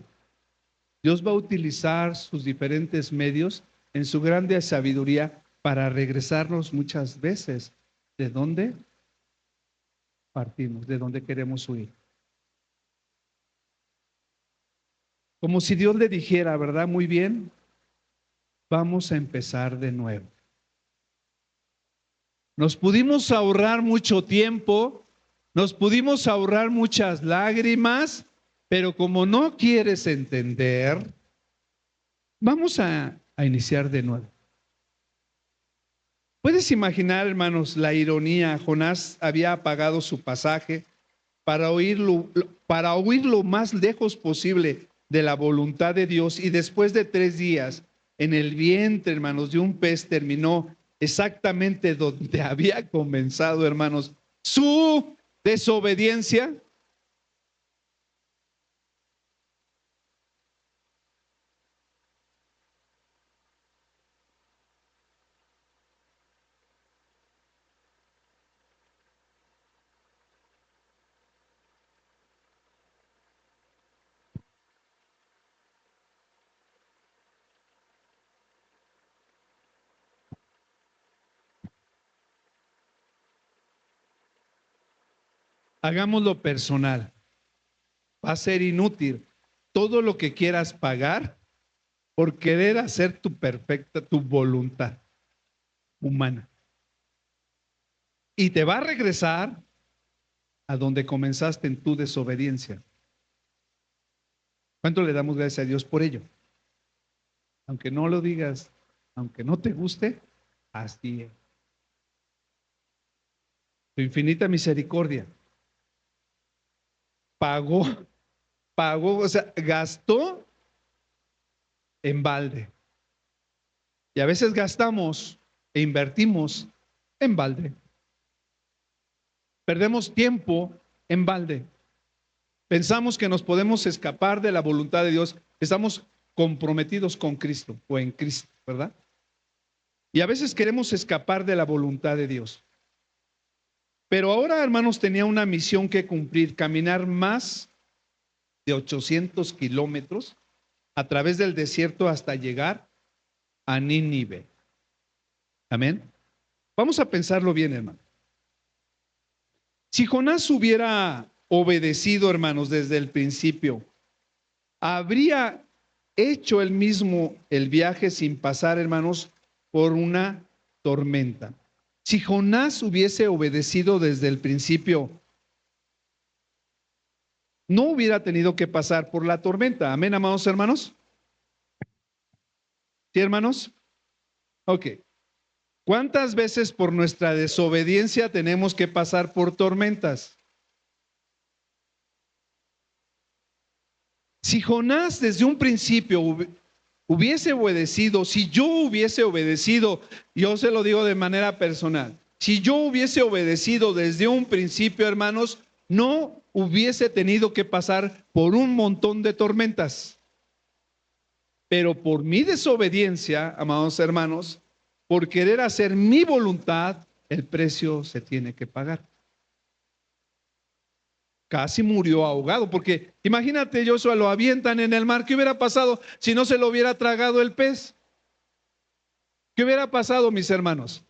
Dios va a utilizar sus diferentes medios en su grande sabiduría para regresarnos muchas veces de dónde partimos, de dónde queremos huir. Como si Dios le dijera, ¿verdad? Muy bien, vamos a empezar de nuevo. Nos pudimos ahorrar mucho tiempo, nos pudimos ahorrar muchas lágrimas, pero como no quieres entender, vamos a iniciar de nuevo. ¿Puedes imaginar, hermanos, la ironía? Jonás había pagado su pasaje para huir lo más lejos posible de la voluntad de Dios, y después de 3 días en el vientre, hermanos, de un pez, terminó exactamente donde había comenzado, hermanos, su desobediencia. Hagámoslo personal. Va a ser inútil todo lo que quieras pagar por querer hacer tu voluntad humana. Y te va a regresar a donde comenzaste en tu desobediencia. ¿Cuánto le damos gracias a Dios por ello? Aunque no lo digas, aunque no te guste, así es. Su infinita misericordia pagó, o sea, gastó en balde. Y a veces gastamos e invertimos en balde. Perdemos tiempo en balde. Pensamos que nos podemos escapar de la voluntad de Dios. Estamos comprometidos con Cristo o en Cristo, ¿verdad? Y a veces queremos escapar de la voluntad de Dios. Pero ahora, hermanos, tenía una misión que cumplir: caminar más de 800 kilómetros a través del desierto hasta llegar a Nínive. Amén. Vamos a pensarlo bien, hermano. Si Jonás hubiera obedecido, hermanos, desde el principio, habría hecho él mismo el viaje sin pasar, hermanos, por una tormenta. Si Jonás hubiese obedecido desde el principio, no hubiera tenido que pasar por la tormenta. Amén, amados hermanos. ¿Sí, hermanos? Ok. ¿Cuántas veces por nuestra desobediencia tenemos que pasar por tormentas? Si Jonás desde un principio hubiese obedecido, si yo hubiese obedecido, yo se lo digo de manera personal, si yo hubiese obedecido desde un principio, hermanos, no hubiese tenido que pasar por un montón de tormentas. Pero por mi desobediencia, amados hermanos, por querer hacer mi voluntad, el precio se tiene que pagar. Casi murió ahogado, porque imagínate, Joshua, lo avientan en el mar. ¿Qué hubiera pasado si no se lo hubiera tragado el pez? ¿Qué hubiera pasado, mis hermanos?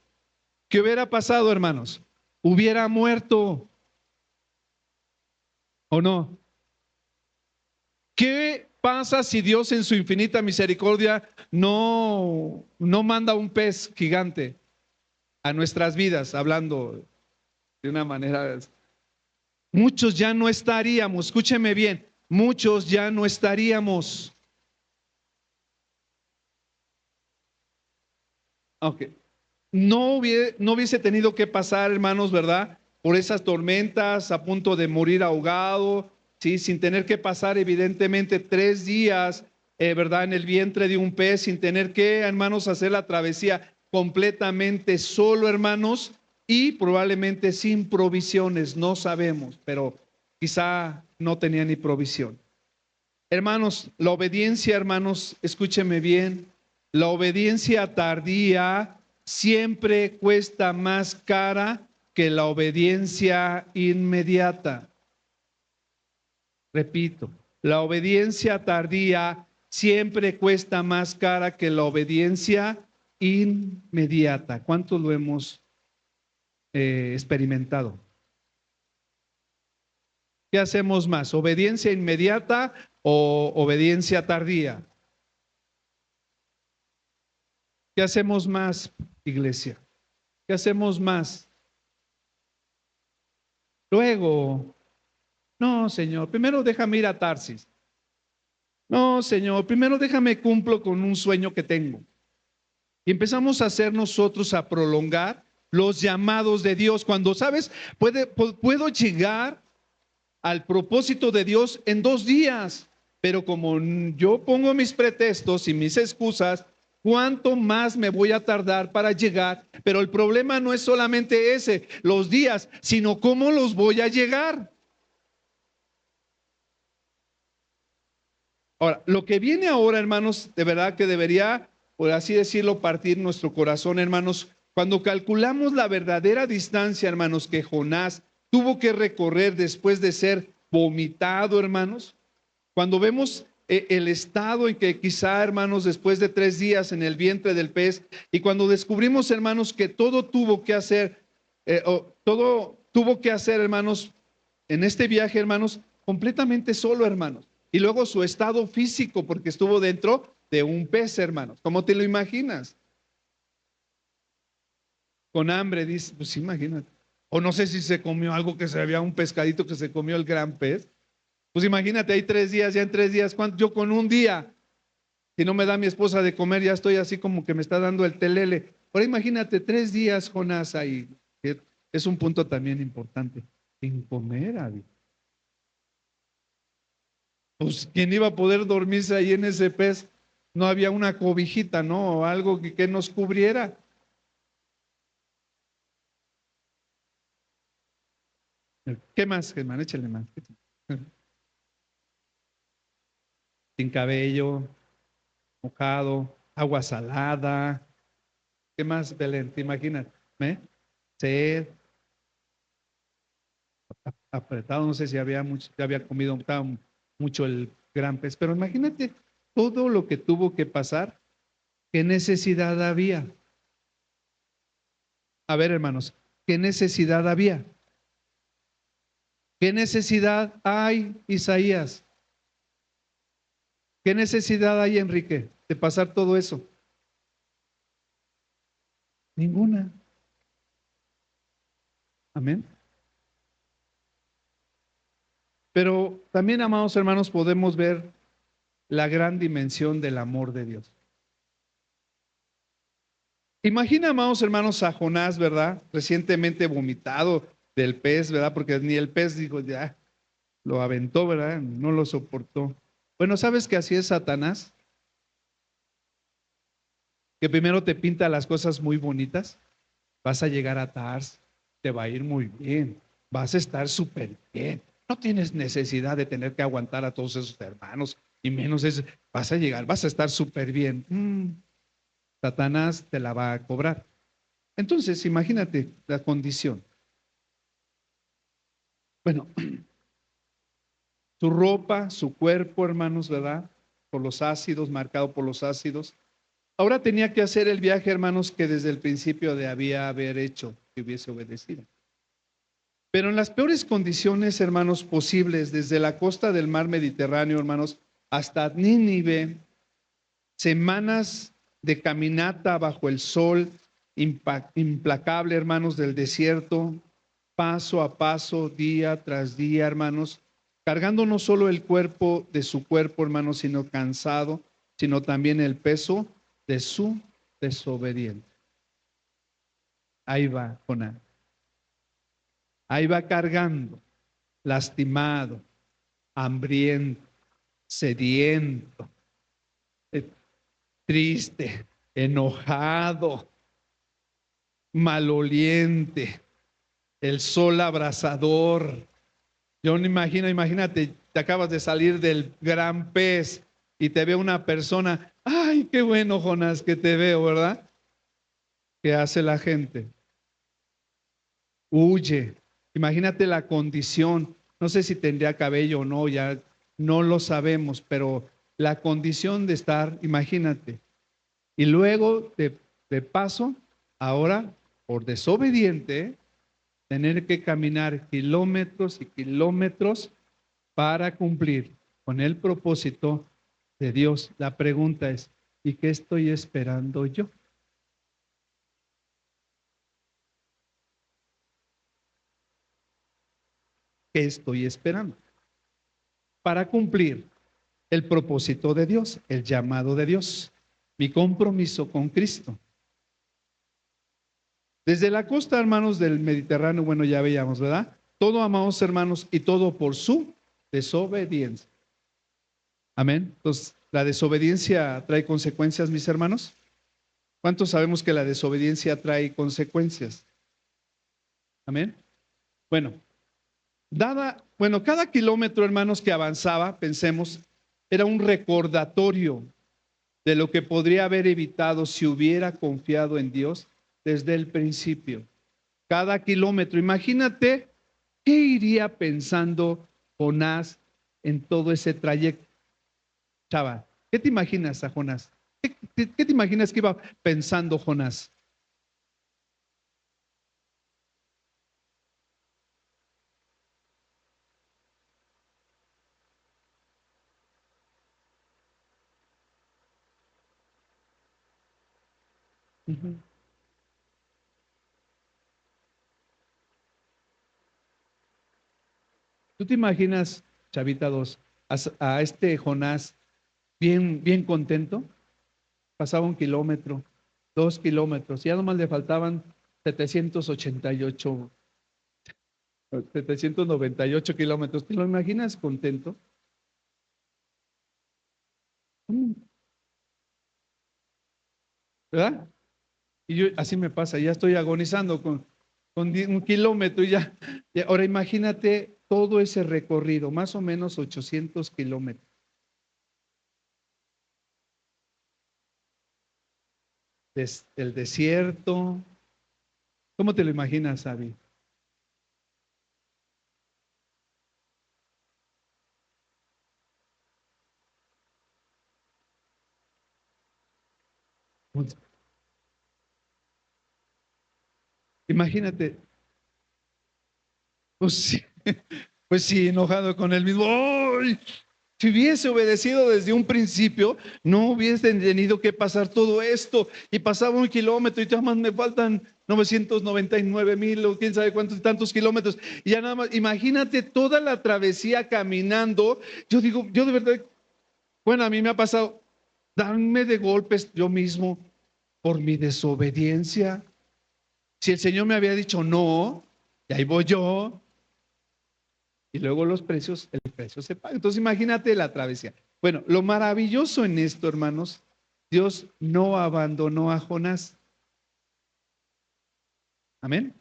¿Qué hubiera pasado, hermanos? Hubiera muerto, ¿o no? ¿Qué pasa si Dios en su infinita misericordia no manda un pez gigante a nuestras vidas, hablando de una manera? Muchos ya no estaríamos, escúcheme bien, muchos ya no estaríamos. Ok. No hubiese tenido que pasar, hermanos, ¿verdad? Por esas tormentas, a punto de morir ahogado, ¿sí? Sin tener que pasar, evidentemente, 3 días, ¿verdad? En el vientre de un pez, sin tener que, hermanos, hacer la travesía completamente solo, hermanos, y probablemente sin provisiones, no sabemos, pero quizá no tenía ni provisión. Hermanos, la obediencia, hermanos, escúcheme bien, la obediencia tardía siempre cuesta más cara que la obediencia inmediata. Repito, la obediencia tardía siempre cuesta más cara que la obediencia inmediata. ¿Cuánto lo hemos experimentado? ¿Qué hacemos más? ¿Obediencia inmediata o obediencia tardía? ¿Qué hacemos más, iglesia? ¿Qué hacemos más? Luego, no, Señor, primero déjame ir a Tarsis. No, Señor, primero déjame cumplo con un sueño que tengo. Y empezamos a hacer nosotros a prolongar los llamados de Dios. Cuando, ¿sabes? Puedo llegar al propósito de Dios en 2 días, pero como yo pongo mis pretextos y mis excusas, ¿cuánto más me voy a tardar para llegar? Pero el problema no es solamente ese, los días, sino cómo los voy a llegar. Ahora, lo que viene ahora, hermanos, de verdad que debería, por así decirlo, partir nuestro corazón, hermanos, cuando calculamos la verdadera distancia, hermanos, que Jonás tuvo que recorrer después de ser vomitado, hermanos, cuando vemos el estado en que quizá, hermanos, después de 3 días en el vientre del pez, y cuando descubrimos, hermanos, que todo tuvo que hacer, hermanos, en este viaje, hermanos, completamente solo, hermanos. Y luego su estado físico, porque estuvo dentro de un pez, hermanos. ¿Cómo te lo imaginas? Con hambre, dice, pues imagínate. O no sé si se comió algo que se había un pescadito que se comió el gran pez. Pues imagínate, hay 3 días, ya en 3 días, ¿cuánto? Yo con un día, si no me da mi esposa de comer, ya estoy así como que me está dando el telele. Ahora imagínate, 3 días, Jonás, ahí. Es un punto también importante. Sin comer, Abby. Pues quién iba a poder dormirse ahí en ese pez, no había una cobijita, ¿no? O algo que nos cubriera. ¿Qué más, Germán? Échale más. Sin cabello, mojado, agua salada. ¿Qué más, Belén? ¿Te imaginas? ¿Eh? Sed, apretado, no sé si había mucho, si había comido mucho el gran pez, pero imagínate todo lo que tuvo que pasar, qué necesidad había. A ver, hermanos, ¿qué necesidad había? ¿Qué necesidad hay, Isaías? ¿Qué necesidad hay, Enrique, de pasar todo eso? Ninguna. Amén. Pero también, amados hermanos, podemos ver la gran dimensión del amor de Dios. Imagina, amados hermanos, a Jonás, ¿verdad? Recientemente vomitado del pez, ¿verdad? Porque ni el pez dijo, ya, lo aventó, ¿verdad? No lo soportó. Bueno, ¿sabes que así es Satanás? Que primero te pinta las cosas muy bonitas. Vas a llegar a Tars, te va a ir muy bien, vas a estar súper bien. No tienes necesidad de tener que aguantar a todos esos hermanos, y menos es, vas a llegar, vas a estar súper bien. Satanás te la va a cobrar. Entonces, imagínate la condición. Bueno, su ropa, su cuerpo, hermanos, ¿verdad? Por los ácidos, marcado por los ácidos. Ahora tenía que hacer el viaje, hermanos, que desde el principio de había haber hecho, que hubiese obedecido. Pero en las peores condiciones, hermanos, posibles, desde la costa del mar Mediterráneo, hermanos, hasta Nínive, semanas de caminata bajo el sol implacable, hermanos, del desierto, paso a paso, día tras día, hermanos, cargando no solo el cuerpo de su cuerpo, hermanos, sino cansado, sino también el peso de su desobediencia. Ahí va, Jonás. Ahí va cargando, lastimado, hambriento, sediento, eh, triste, enojado, maloliente, el sol abrasador. Yo no imagino, imagínate, te acabas de salir del gran pez y te ve una persona, ay, qué bueno, Jonás, que te veo, ¿verdad? ¿Qué hace la gente? Huye. Imagínate la condición, no sé si tendría cabello o no, ya no lo sabemos, pero la condición de estar, imagínate. Y luego de paso, ahora, por desobediente, tener que caminar kilómetros y kilómetros para cumplir con el propósito de Dios. La pregunta es, ¿y qué estoy esperando yo? ¿Qué estoy esperando? Para cumplir el propósito de Dios, el llamado de Dios, mi compromiso con Cristo. Desde la costa, hermanos, del Mediterráneo, bueno, ya veíamos, ¿verdad? Todo, amados hermanos, y todo por su desobediencia. Amén. Entonces, ¿la desobediencia trae consecuencias, mis hermanos? ¿Cuántos sabemos que la desobediencia trae consecuencias? Amén. Bueno, cada kilómetro, hermanos, que avanzaba, pensemos, era un recordatorio de lo que podría haber evitado si hubiera confiado en Dios desde el principio. Cada kilómetro, imagínate qué iría pensando Jonás en todo ese trayecto. Chava, ¿qué te imaginas a Jonás? ¿Qué te imaginas que iba pensando Jonás? Ujú. ¿Tú te imaginas, Chavita 2, a este Jonás bien, bien contento? Pasaba 1 kilómetro, 2 kilómetros, ya nomás le faltaban 788, 798 kilómetros. ¿Te lo imaginas contento? Mm, ¿verdad? Y yo, así me pasa, ya estoy agonizando con 1 kilómetro y ya. Y ahora imagínate todo ese recorrido, más o menos 800 kilómetros. El desierto. ¿Cómo te lo imaginas, Abby? Pues, imagínate, pues sí, pues sí, enojado con él mismo. ¡Ay! Si hubiese obedecido desde un principio, no hubiese tenido que pasar todo esto. Y pasaba 1 kilómetro y ya más me faltan 999,000 o quién sabe cuántos tantos kilómetros. Y ya nada más, imagínate toda la travesía caminando. Yo digo, yo de verdad, bueno, a mí me ha pasado darme de golpes yo mismo por mi desobediencia. Si el Señor me había dicho no, y ahí voy yo, y luego el precio se paga. Entonces imagínate la travesía. Bueno, lo maravilloso en esto, hermanos, Dios no abandonó a Jonás. Amén.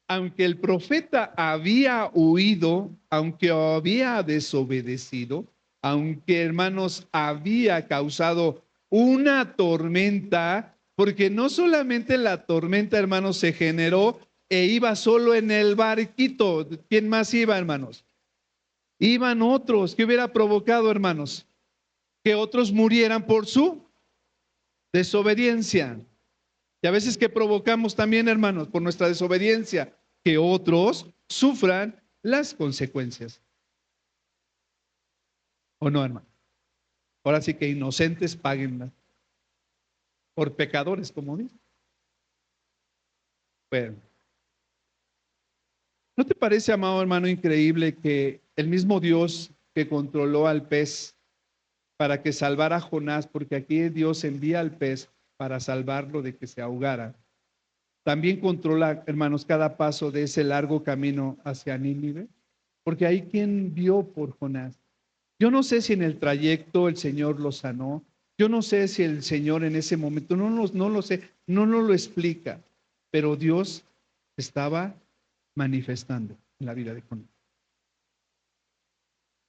Aunque el profeta había huido, aunque había desobedecido, aunque, hermanos, había causado una tormenta, porque no solamente la tormenta, hermanos, se generó e iba solo en el barquito. ¿Quién más iba, hermanos? Iban otros. ¿Qué hubiera provocado, hermanos? Que otros murieran por su desobediencia. Y a veces que provocamos también, hermanos, por nuestra desobediencia, que otros sufran las consecuencias. ¿O no, hermano? Ahora sí que inocentes paguen por pecadores, como dice. Bueno, ¿no te parece, amado hermano, increíble que el mismo Dios que controló al pez para que salvara a Jonás, porque aquí Dios envía al pez para salvarlo de que se ahogara, también controla, hermanos, cada paso de ese largo camino hacia Nínive? Porque hay quien vio por Jonás. Yo no sé si en el trayecto el Señor lo sanó. Yo no sé si el Señor en ese momento, no lo sé, no nos lo explica. Pero Dios estaba manifestando en la vida de Jonás.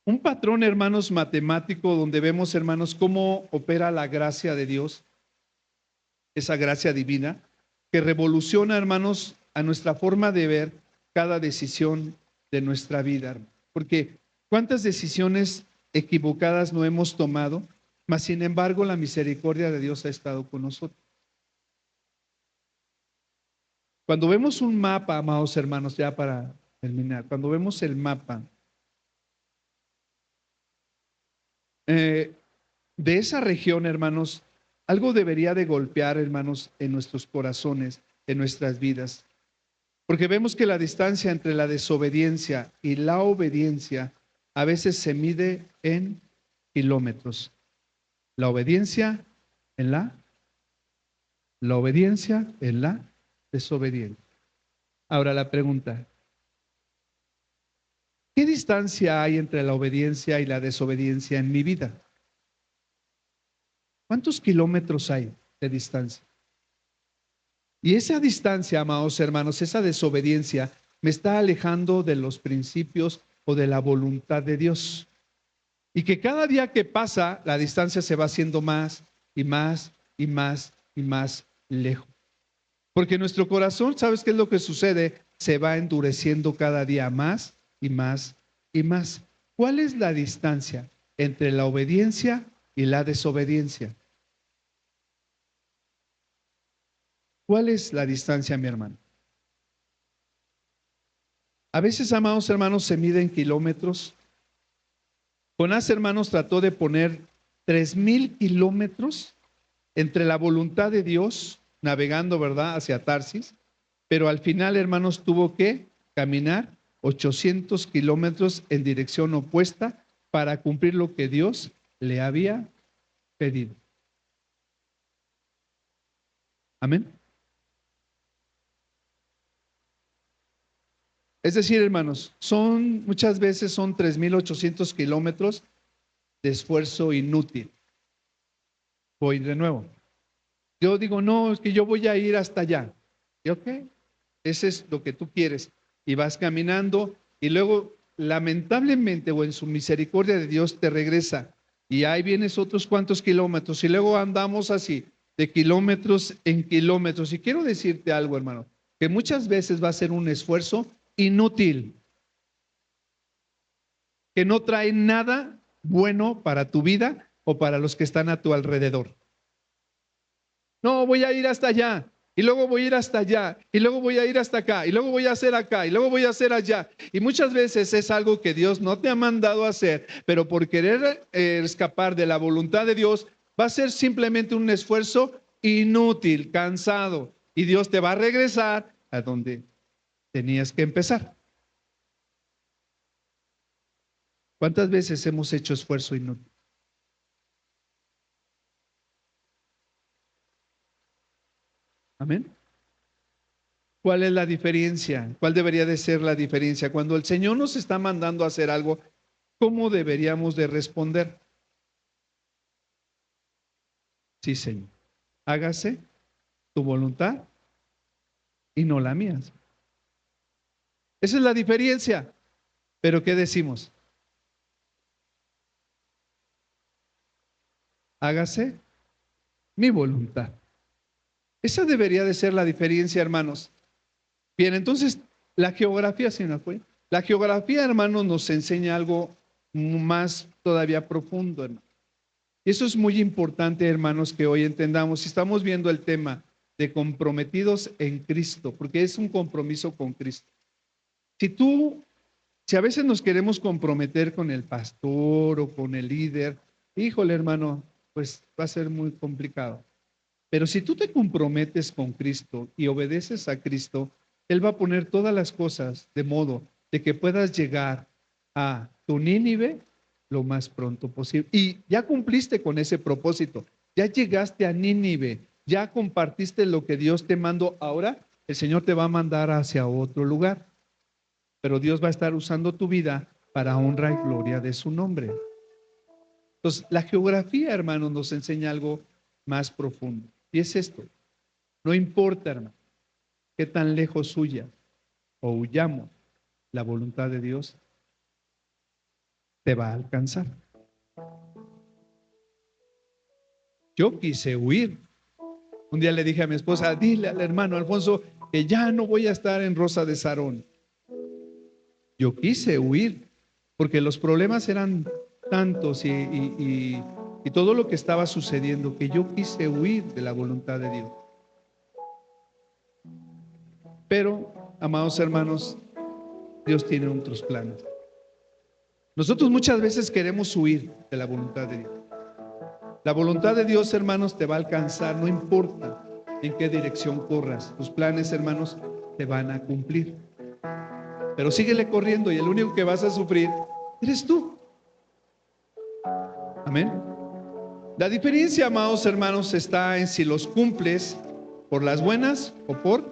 Un patrón, hermanos, matemático donde vemos, hermanos, cómo opera la gracia de Dios, esa gracia divina, que revoluciona, hermanos, a nuestra forma de ver cada decisión de nuestra vida. Porque ¿cuántas decisiones equivocadas no hemos tomado? Mas, sin embargo, la misericordia de Dios ha estado con nosotros. Cuando vemos un mapa, amados hermanos, ya para terminar, cuando vemos el mapa de esa región, hermanos, algo debería de golpear, hermanos, en nuestros corazones, en nuestras vidas. Porque vemos que la distancia entre la desobediencia y la obediencia a veces se mide en kilómetros. La obediencia en la obediencia en la desobediencia. Ahora la pregunta, ¿qué distancia hay entre la obediencia y la desobediencia en mi vida? ¿Cuántos kilómetros hay de distancia? Y esa distancia, amados hermanos, esa desobediencia me está alejando de los principios o de la voluntad de Dios. Y que cada día que pasa, la distancia se va haciendo más y más y más y más lejos. Porque nuestro corazón, ¿sabes qué es lo que sucede? Se va endureciendo cada día más y más y más. ¿Cuál es la distancia entre la obediencia y la desobediencia? ¿Cuál es la distancia, mi hermano? A veces, amados hermanos, se mide en kilómetros. Jonás, hermanos, trató de poner 3,000 kilómetros entre la voluntad de Dios, navegando, ¿verdad?, hacia Tarsis, pero al final, hermanos, tuvo que caminar 800 kilómetros en dirección opuesta para cumplir lo que Dios le había pedido. Amén. Es decir, hermanos, muchas veces son 3,800 kilómetros de esfuerzo inútil. Voy de nuevo. Yo digo, no, es que yo voy a ir hasta allá. ¿Y ok? Ese es lo que tú quieres. Y vas caminando y luego, lamentablemente o en su misericordia de Dios, te regresa. Y ahí vienes otros cuantos kilómetros y luego andamos así, de kilómetros en kilómetros. Y quiero decirte algo, hermano, que muchas veces va a ser un esfuerzo inútil, que no trae nada bueno para tu vida o para los que están a tu alrededor. No, voy a ir hasta allá. y luego voy a ir hasta allá, y luego voy a ir hasta acá, y luego voy a hacer acá, y luego voy a hacer allá. Y muchas veces es algo que Dios no te ha mandado a hacer, pero por querer escapar de la voluntad de Dios, va a ser simplemente un esfuerzo inútil, cansado, y Dios te va a regresar a donde tenías que empezar. ¿Cuántas veces hemos hecho esfuerzo inútil? Amén. ¿Cuál es la diferencia? ¿Cuál debería de ser la diferencia? Cuando el Señor nos está mandando a hacer algo, ¿cómo deberíamos de responder? Sí, Señor. Hágase tu voluntad y no la mía. Esa es la diferencia. Pero ¿qué decimos? Hágase mi voluntad. Esa debería de ser la diferencia, hermanos. Bien, entonces la geografía, ¿sí no fue? La geografía, hermanos, nos enseña algo más todavía profundo, hermano. Y eso es muy importante, hermanos, que hoy entendamos. Si estamos viendo el tema de comprometidos en Cristo, porque es un compromiso con Cristo. Si a veces nos queremos comprometer con el pastor o con el líder, híjole, hermano, pues va a ser muy complicado. Pero si tú te comprometes con Cristo y obedeces a Cristo, Él va a poner todas las cosas de modo de que puedas llegar a tu Nínive lo más pronto posible. Y ya cumpliste con ese propósito, ya llegaste a Nínive, ya compartiste lo que Dios te mandó. Ahora el Señor te va a mandar hacia otro lugar, pero Dios va a estar usando tu vida para honra y gloria de su nombre. Entonces, la geografía, hermanos, nos enseña algo más profundo. Y es esto. No importa, hermano, qué tan lejos huya o huyamos, la voluntad de Dios te va a alcanzar. Yo quise huir. Un día le dije a mi esposa, dile al hermano Alfonso que ya no voy a estar en Rosa de Sarón. Yo quise huir porque los problemas eran tantos y todo lo que estaba sucediendo que yo quise huir de la voluntad de Dios. Pero, amados hermanos, Dios tiene otros planes. Nosotros muchas veces queremos huir de la voluntad de Dios. La voluntad de Dios, hermanos, te va a alcanzar, no importa en qué dirección corras. Tus planes, hermanos, te van a cumplir. Pero síguele corriendo y el único que vas a sufrir eres tú. Amén. La diferencia, amados hermanos, está en si los cumples por las buenas o por...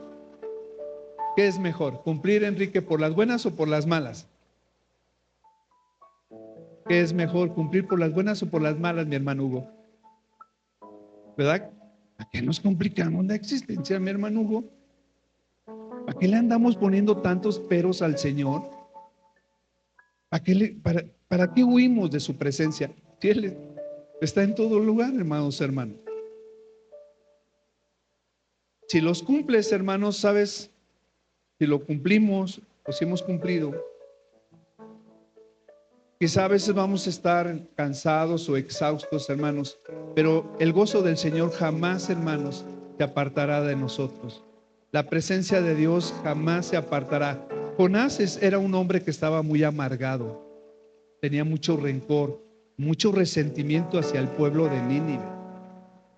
¿Qué es mejor? ¿Cumplir, Enrique, por las buenas o por las malas? ¿Qué es mejor? ¿Cumplir por las buenas o por las malas, mi hermano Hugo? ¿Verdad? ¿Para qué nos complicamos la existencia, mi hermano Hugo? ¿Para qué le andamos poniendo tantos peros al Señor? ¿Para qué huimos de su presencia? Si Él está en todo lugar, hermanos, hermanos. Si los cumples, hermanos, sabes, si lo cumplimos o si hemos cumplido, quizá a veces vamos a estar cansados o exhaustos, hermanos, pero el gozo del Señor jamás, hermanos, se apartará de nosotros. La presencia de Dios jamás se apartará. Jonás era un hombre que estaba muy amargado, tenía mucho rencor, mucho resentimiento hacia el pueblo de Nínive.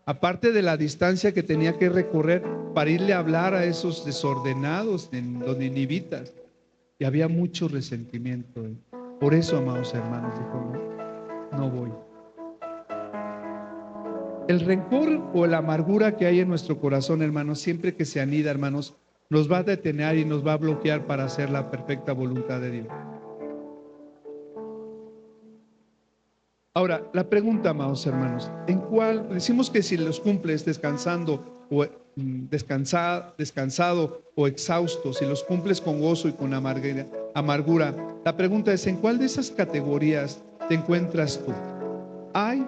Aparte de la distancia que tenía que recorrer para irle a hablar a esos desordenados, los ninivitas, y había mucho resentimiento. Por eso, amados hermanos, dijo, no voy. El rencor o la amargura que hay en nuestro corazón, hermanos, siempre que se anida, hermanos, nos va a detener y nos va a bloquear para hacer la perfecta voluntad de Dios. Ahora, la pregunta, amados hermanos, ¿en cuál? Decimos que si los cumples descansando o descansado o exhausto, si los cumples con gozo y con amargura, la pregunta es, ¿en cuál de esas categorías te encuentras tú? ¿Hay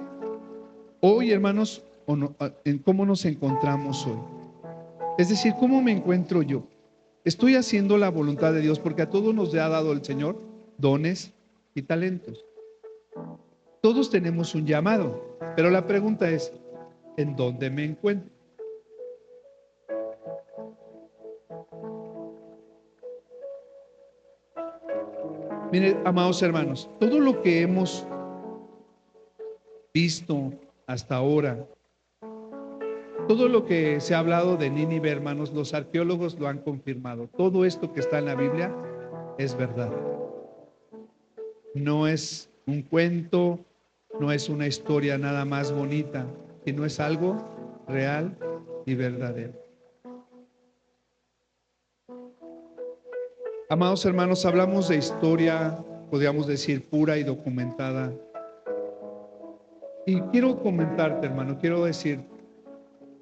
hoy, hermanos, o no, en cómo nos encontramos hoy? Es decir, ¿cómo me encuentro yo? ¿Estoy haciendo la voluntad de Dios? Porque a todos nos ha dado el Señor dones y talentos. Todos tenemos un llamado, pero la pregunta es, ¿en dónde me encuentro? Mire, amados hermanos, todo lo que hemos visto hasta ahora, todo lo que se ha hablado de Nínive, hermanos, los arqueólogos lo han confirmado. Todo esto que está en la Biblia es verdad. No es un cuento, no es una historia nada más bonita, sino es algo real y verdadero. Amados hermanos, hablamos de historia, podríamos decir, pura y documentada. Y quiero comentarte, hermano, quiero decir,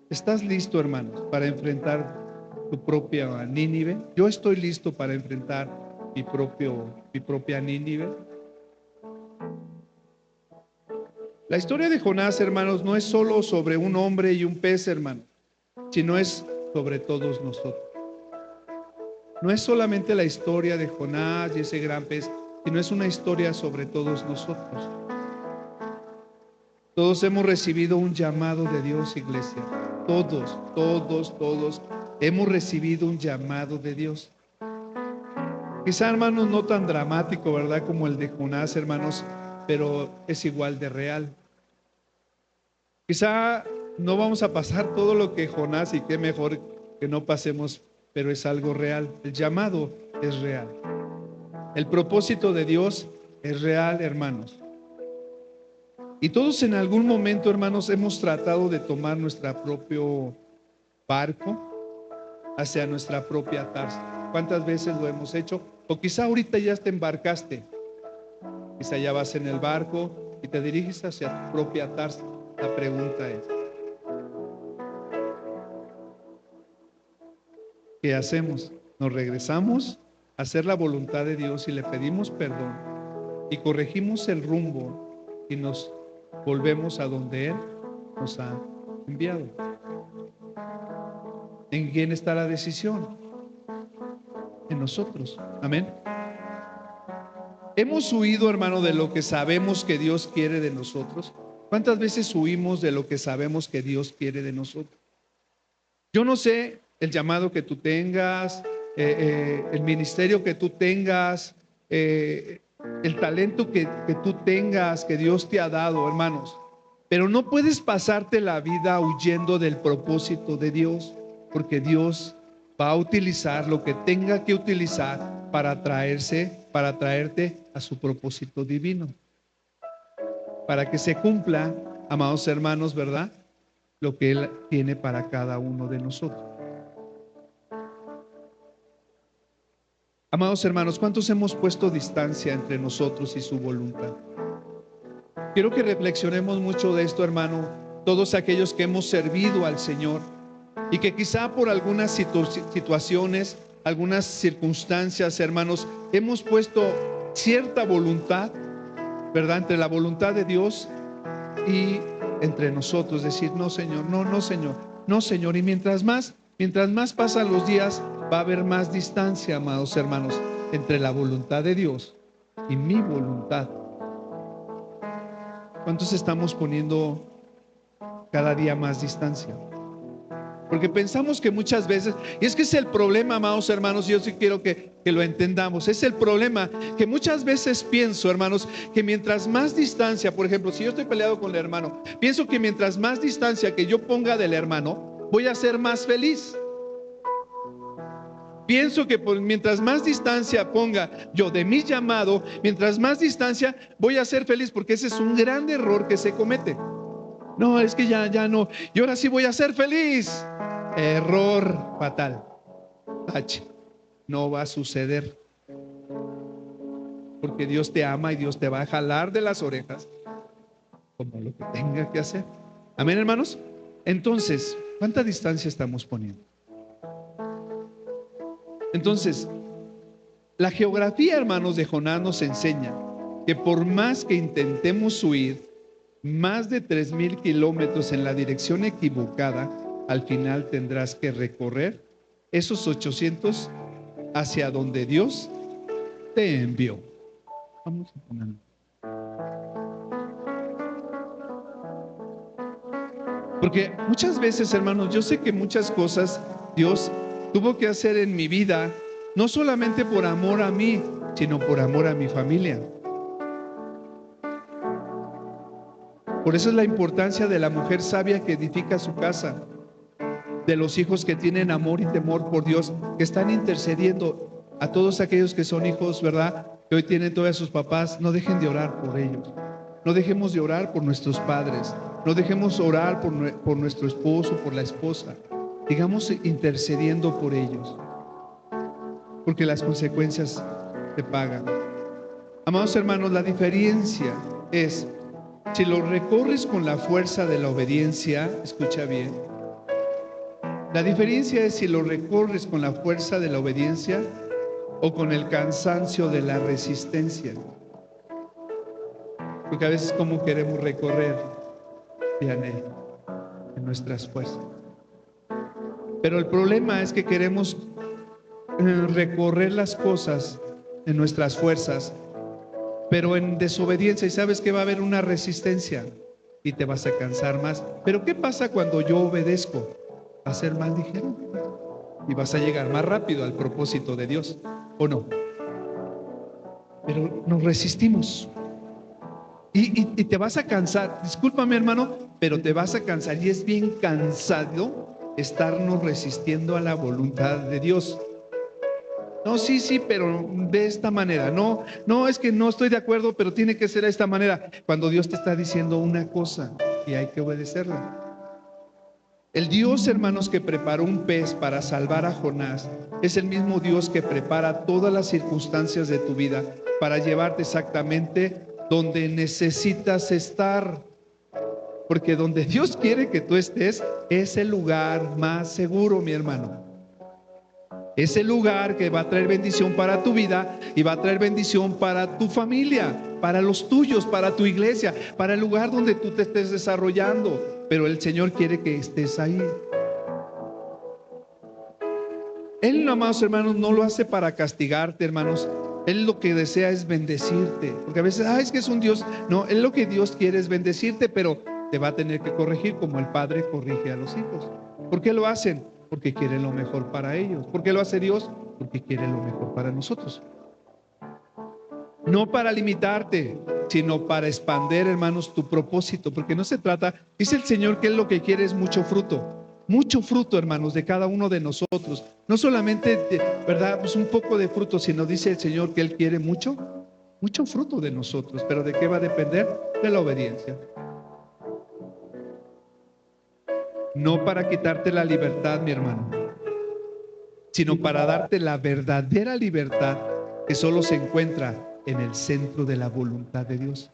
¿estás listo, hermano, para enfrentar tu propia Nínive? Yo estoy listo para enfrentar mi propia Nínive. La historia de Jonás, hermanos, no es solo sobre un hombre y un pez, hermano, sino es sobre todos nosotros. No es solamente la historia de Jonás y ese gran pez, sino es una historia sobre todos nosotros. Todos hemos recibido un llamado de Dios, iglesia. Todos hemos recibido un llamado de Dios. Quizá, hermanos, no tan dramático, ¿verdad? Como el de Jonás, hermanos, pero es igual de real. Quizá no vamos a pasar todo lo que Jonás, y qué mejor que no pasemos, pero es algo real. El llamado es real. El propósito de Dios es real, hermanos. Y todos en algún momento, hermanos, hemos tratado de tomar nuestro propio barco hacia nuestra propia tarza. ¿Cuántas veces lo hemos hecho? O quizá ahorita ya te embarcaste. Quizá ya vas en el barco y te diriges hacia tu propia tarza. La pregunta es, ¿qué hacemos? ¿Nos regresamos a hacer la voluntad de Dios y le pedimos perdón y corregimos el rumbo y nos volvemos a donde Él nos ha enviado? ¿En quién está la decisión? En nosotros. Amén. ¿Hemos huido, hermano, de lo que sabemos que Dios quiere de nosotros? ¿Cuántas veces huimos de lo que sabemos que Dios quiere de nosotros? Yo no sé el llamado que tú tengas, el ministerio que tú tengas, el talento que tú tengas, que Dios te ha dado, hermanos. Pero no puedes pasarte la vida huyendo del propósito de Dios, porque Dios va a utilizar lo que tenga que utilizar para traerte a su propósito divino. Para que se cumpla, amados hermanos, ¿verdad? Lo que Él tiene para cada uno de nosotros. Amados hermanos, ¿cuántos hemos puesto distancia entre nosotros y su voluntad? Quiero que reflexionemos mucho de esto, hermano, todos aquellos que hemos servido al Señor y que quizá por algunas situaciones, algunas circunstancias, hermanos, hemos puesto cierta voluntad, ¿verdad? Entre la voluntad de Dios y entre nosotros, decir, no, Señor, no, Señor, no, Señor. Y mientras más pasan los días, va a haber más distancia, amados hermanos, entre la voluntad de Dios y mi voluntad. ¿Cuántos estamos poniendo cada día más distancia? Porque pensamos que muchas veces, y es que es el problema, amados hermanos, yo sí quiero que lo entendamos, es el problema que muchas veces pienso, hermanos, que mientras más distancia, por ejemplo, si yo estoy peleado con el hermano, pienso que mientras más distancia que yo ponga del hermano, voy a ser más feliz. Pienso que mientras más distancia ponga yo de mi llamado, mientras más distancia voy a ser feliz, porque ese es un gran error que se comete. No, es que ya no, y ahora sí voy a ser feliz. Error fatal. H. No va a suceder. Porque Dios te ama y Dios te va a jalar de las orejas como lo que tenga que hacer. Amén, hermanos. Entonces, ¿cuánta distancia estamos poniendo? Entonces, la geografía, hermanos, de Jonás nos enseña que por más que intentemos huir más de 3,000 kilómetros en la dirección equivocada, al final tendrás que recorrer esos 800 hacia donde Dios te envió. Vamos a ponerlo. Porque muchas veces, hermanos, yo sé que muchas cosas Dios tuvo que hacer en mi vida, no solamente por amor a mí, sino por amor a mi familia. Por eso es la importancia de la mujer sabia que edifica su casa, de los hijos que tienen amor y temor por Dios, que están intercediendo a todos aquellos que son hijos, ¿verdad?, que hoy tienen todavía sus papás. No dejen de orar por ellos. No dejemos de orar por nuestros padres. No dejemos de orar por nuestro esposo, por la esposa. Sigamos intercediendo por ellos, porque las consecuencias se pagan. Amados hermanos, la diferencia es, si lo recorres con la fuerza de la obediencia, escucha bien, la diferencia es si lo recorres con la fuerza de la obediencia o con el cansancio de la resistencia. Porque a veces, como queremos recorrer, Diane, en nuestras fuerzas. Pero el problema es que queremos recorrer las cosas en nuestras fuerzas, pero en desobediencia. Y sabes que va a haber una resistencia y te vas a cansar más. Pero ¿qué pasa cuando yo obedezco? Va a ser más ligero y vas a llegar más rápido al propósito de Dios, ¿o no? Pero nos resistimos y te vas a cansar. Discúlpame, hermano, pero te vas a cansar, y es bien cansado estarnos resistiendo a la voluntad de Dios. No, sí, pero de esta manera. No, es que no estoy de acuerdo, pero tiene que ser de esta manera. Cuando Dios te está diciendo una cosa y hay que obedecerla. El Dios, hermanos, que preparó un pez para salvar a Jonás, es el mismo Dios que prepara todas las circunstancias de tu vida para llevarte exactamente donde necesitas estar. Porque donde Dios quiere que tú estés es el lugar más seguro, mi hermano. Es el lugar que va a traer bendición para tu vida y va a traer bendición para tu familia, para los tuyos, para tu iglesia, para el lugar donde tú te estés desarrollando. Pero el Señor quiere que estés ahí. Él, amados hermanos, no lo hace para castigarte, hermanos. Él lo que desea es bendecirte. Porque a veces, es que es un Dios. No, Él lo que Dios quiere es bendecirte, pero te va a tener que corregir como el padre corrige a los hijos. ¿Por qué lo hacen? Porque quieren lo mejor para ellos. ¿Por qué lo hace Dios? Porque quiere lo mejor para nosotros. No para limitarte, sino para expandir, hermanos, tu propósito. Porque no se trata, dice el Señor que Él lo que quiere es mucho fruto, hermanos, de cada uno de nosotros. No solamente, ¿verdad?, pues un poco de fruto, sino dice el Señor que Él quiere mucho fruto de nosotros. ¿Pero de qué va a depender? De la obediencia. No para quitarte la libertad, mi hermano, sino para darte la verdadera libertad que solo se encuentra en el centro de la voluntad de Dios.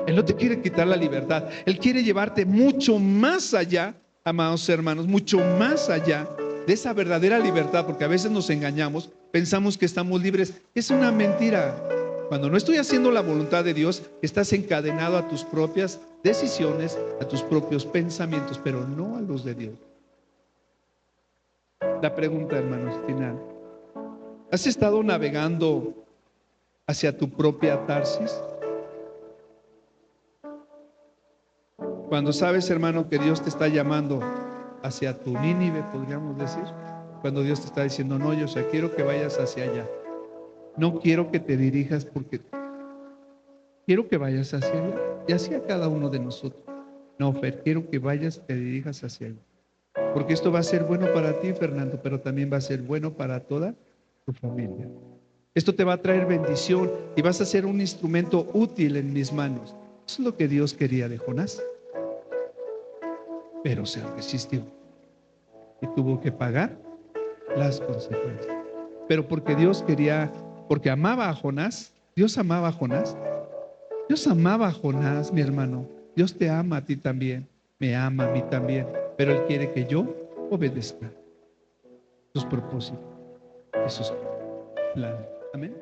Él no te quiere quitar la libertad. Él quiere llevarte mucho más allá, amados hermanos, mucho más allá de esa verdadera libertad, porque a veces nos engañamos, pensamos que estamos libres. Es una mentira. Cuando no estoy haciendo la voluntad de Dios, estás encadenado a tus propias decisiones, a tus propios pensamientos, pero no a los de Dios. La pregunta, hermanos, final: ¿has estado navegando hacia tu propia Tarsis? Cuando sabes, hermano, que Dios te está llamando hacia tu Nínive, podríamos decir. Cuando Dios te está diciendo: no, yo quiero que vayas hacia allá. No quiero que te dirijas, porque quiero que vayas hacia allá. Y hacia cada uno de nosotros. No, Fer, quiero que vayas, te dirijas hacia allá. Porque esto va a ser bueno para ti, Fernando, pero también va a ser bueno para toda tu familia. Esto te va a traer bendición y vas a ser un instrumento útil en mis manos. Eso es lo que Dios quería de Jonás. Pero se resistió y tuvo que pagar las consecuencias. Pero porque Dios quería, porque amaba a Jonás. Dios amaba a Jonás. Dios amaba a Jonás, mi hermano. Dios te ama a ti también, me ama a mí también, pero Él quiere que yo obedezca sus propósitos y sus planes. Amén.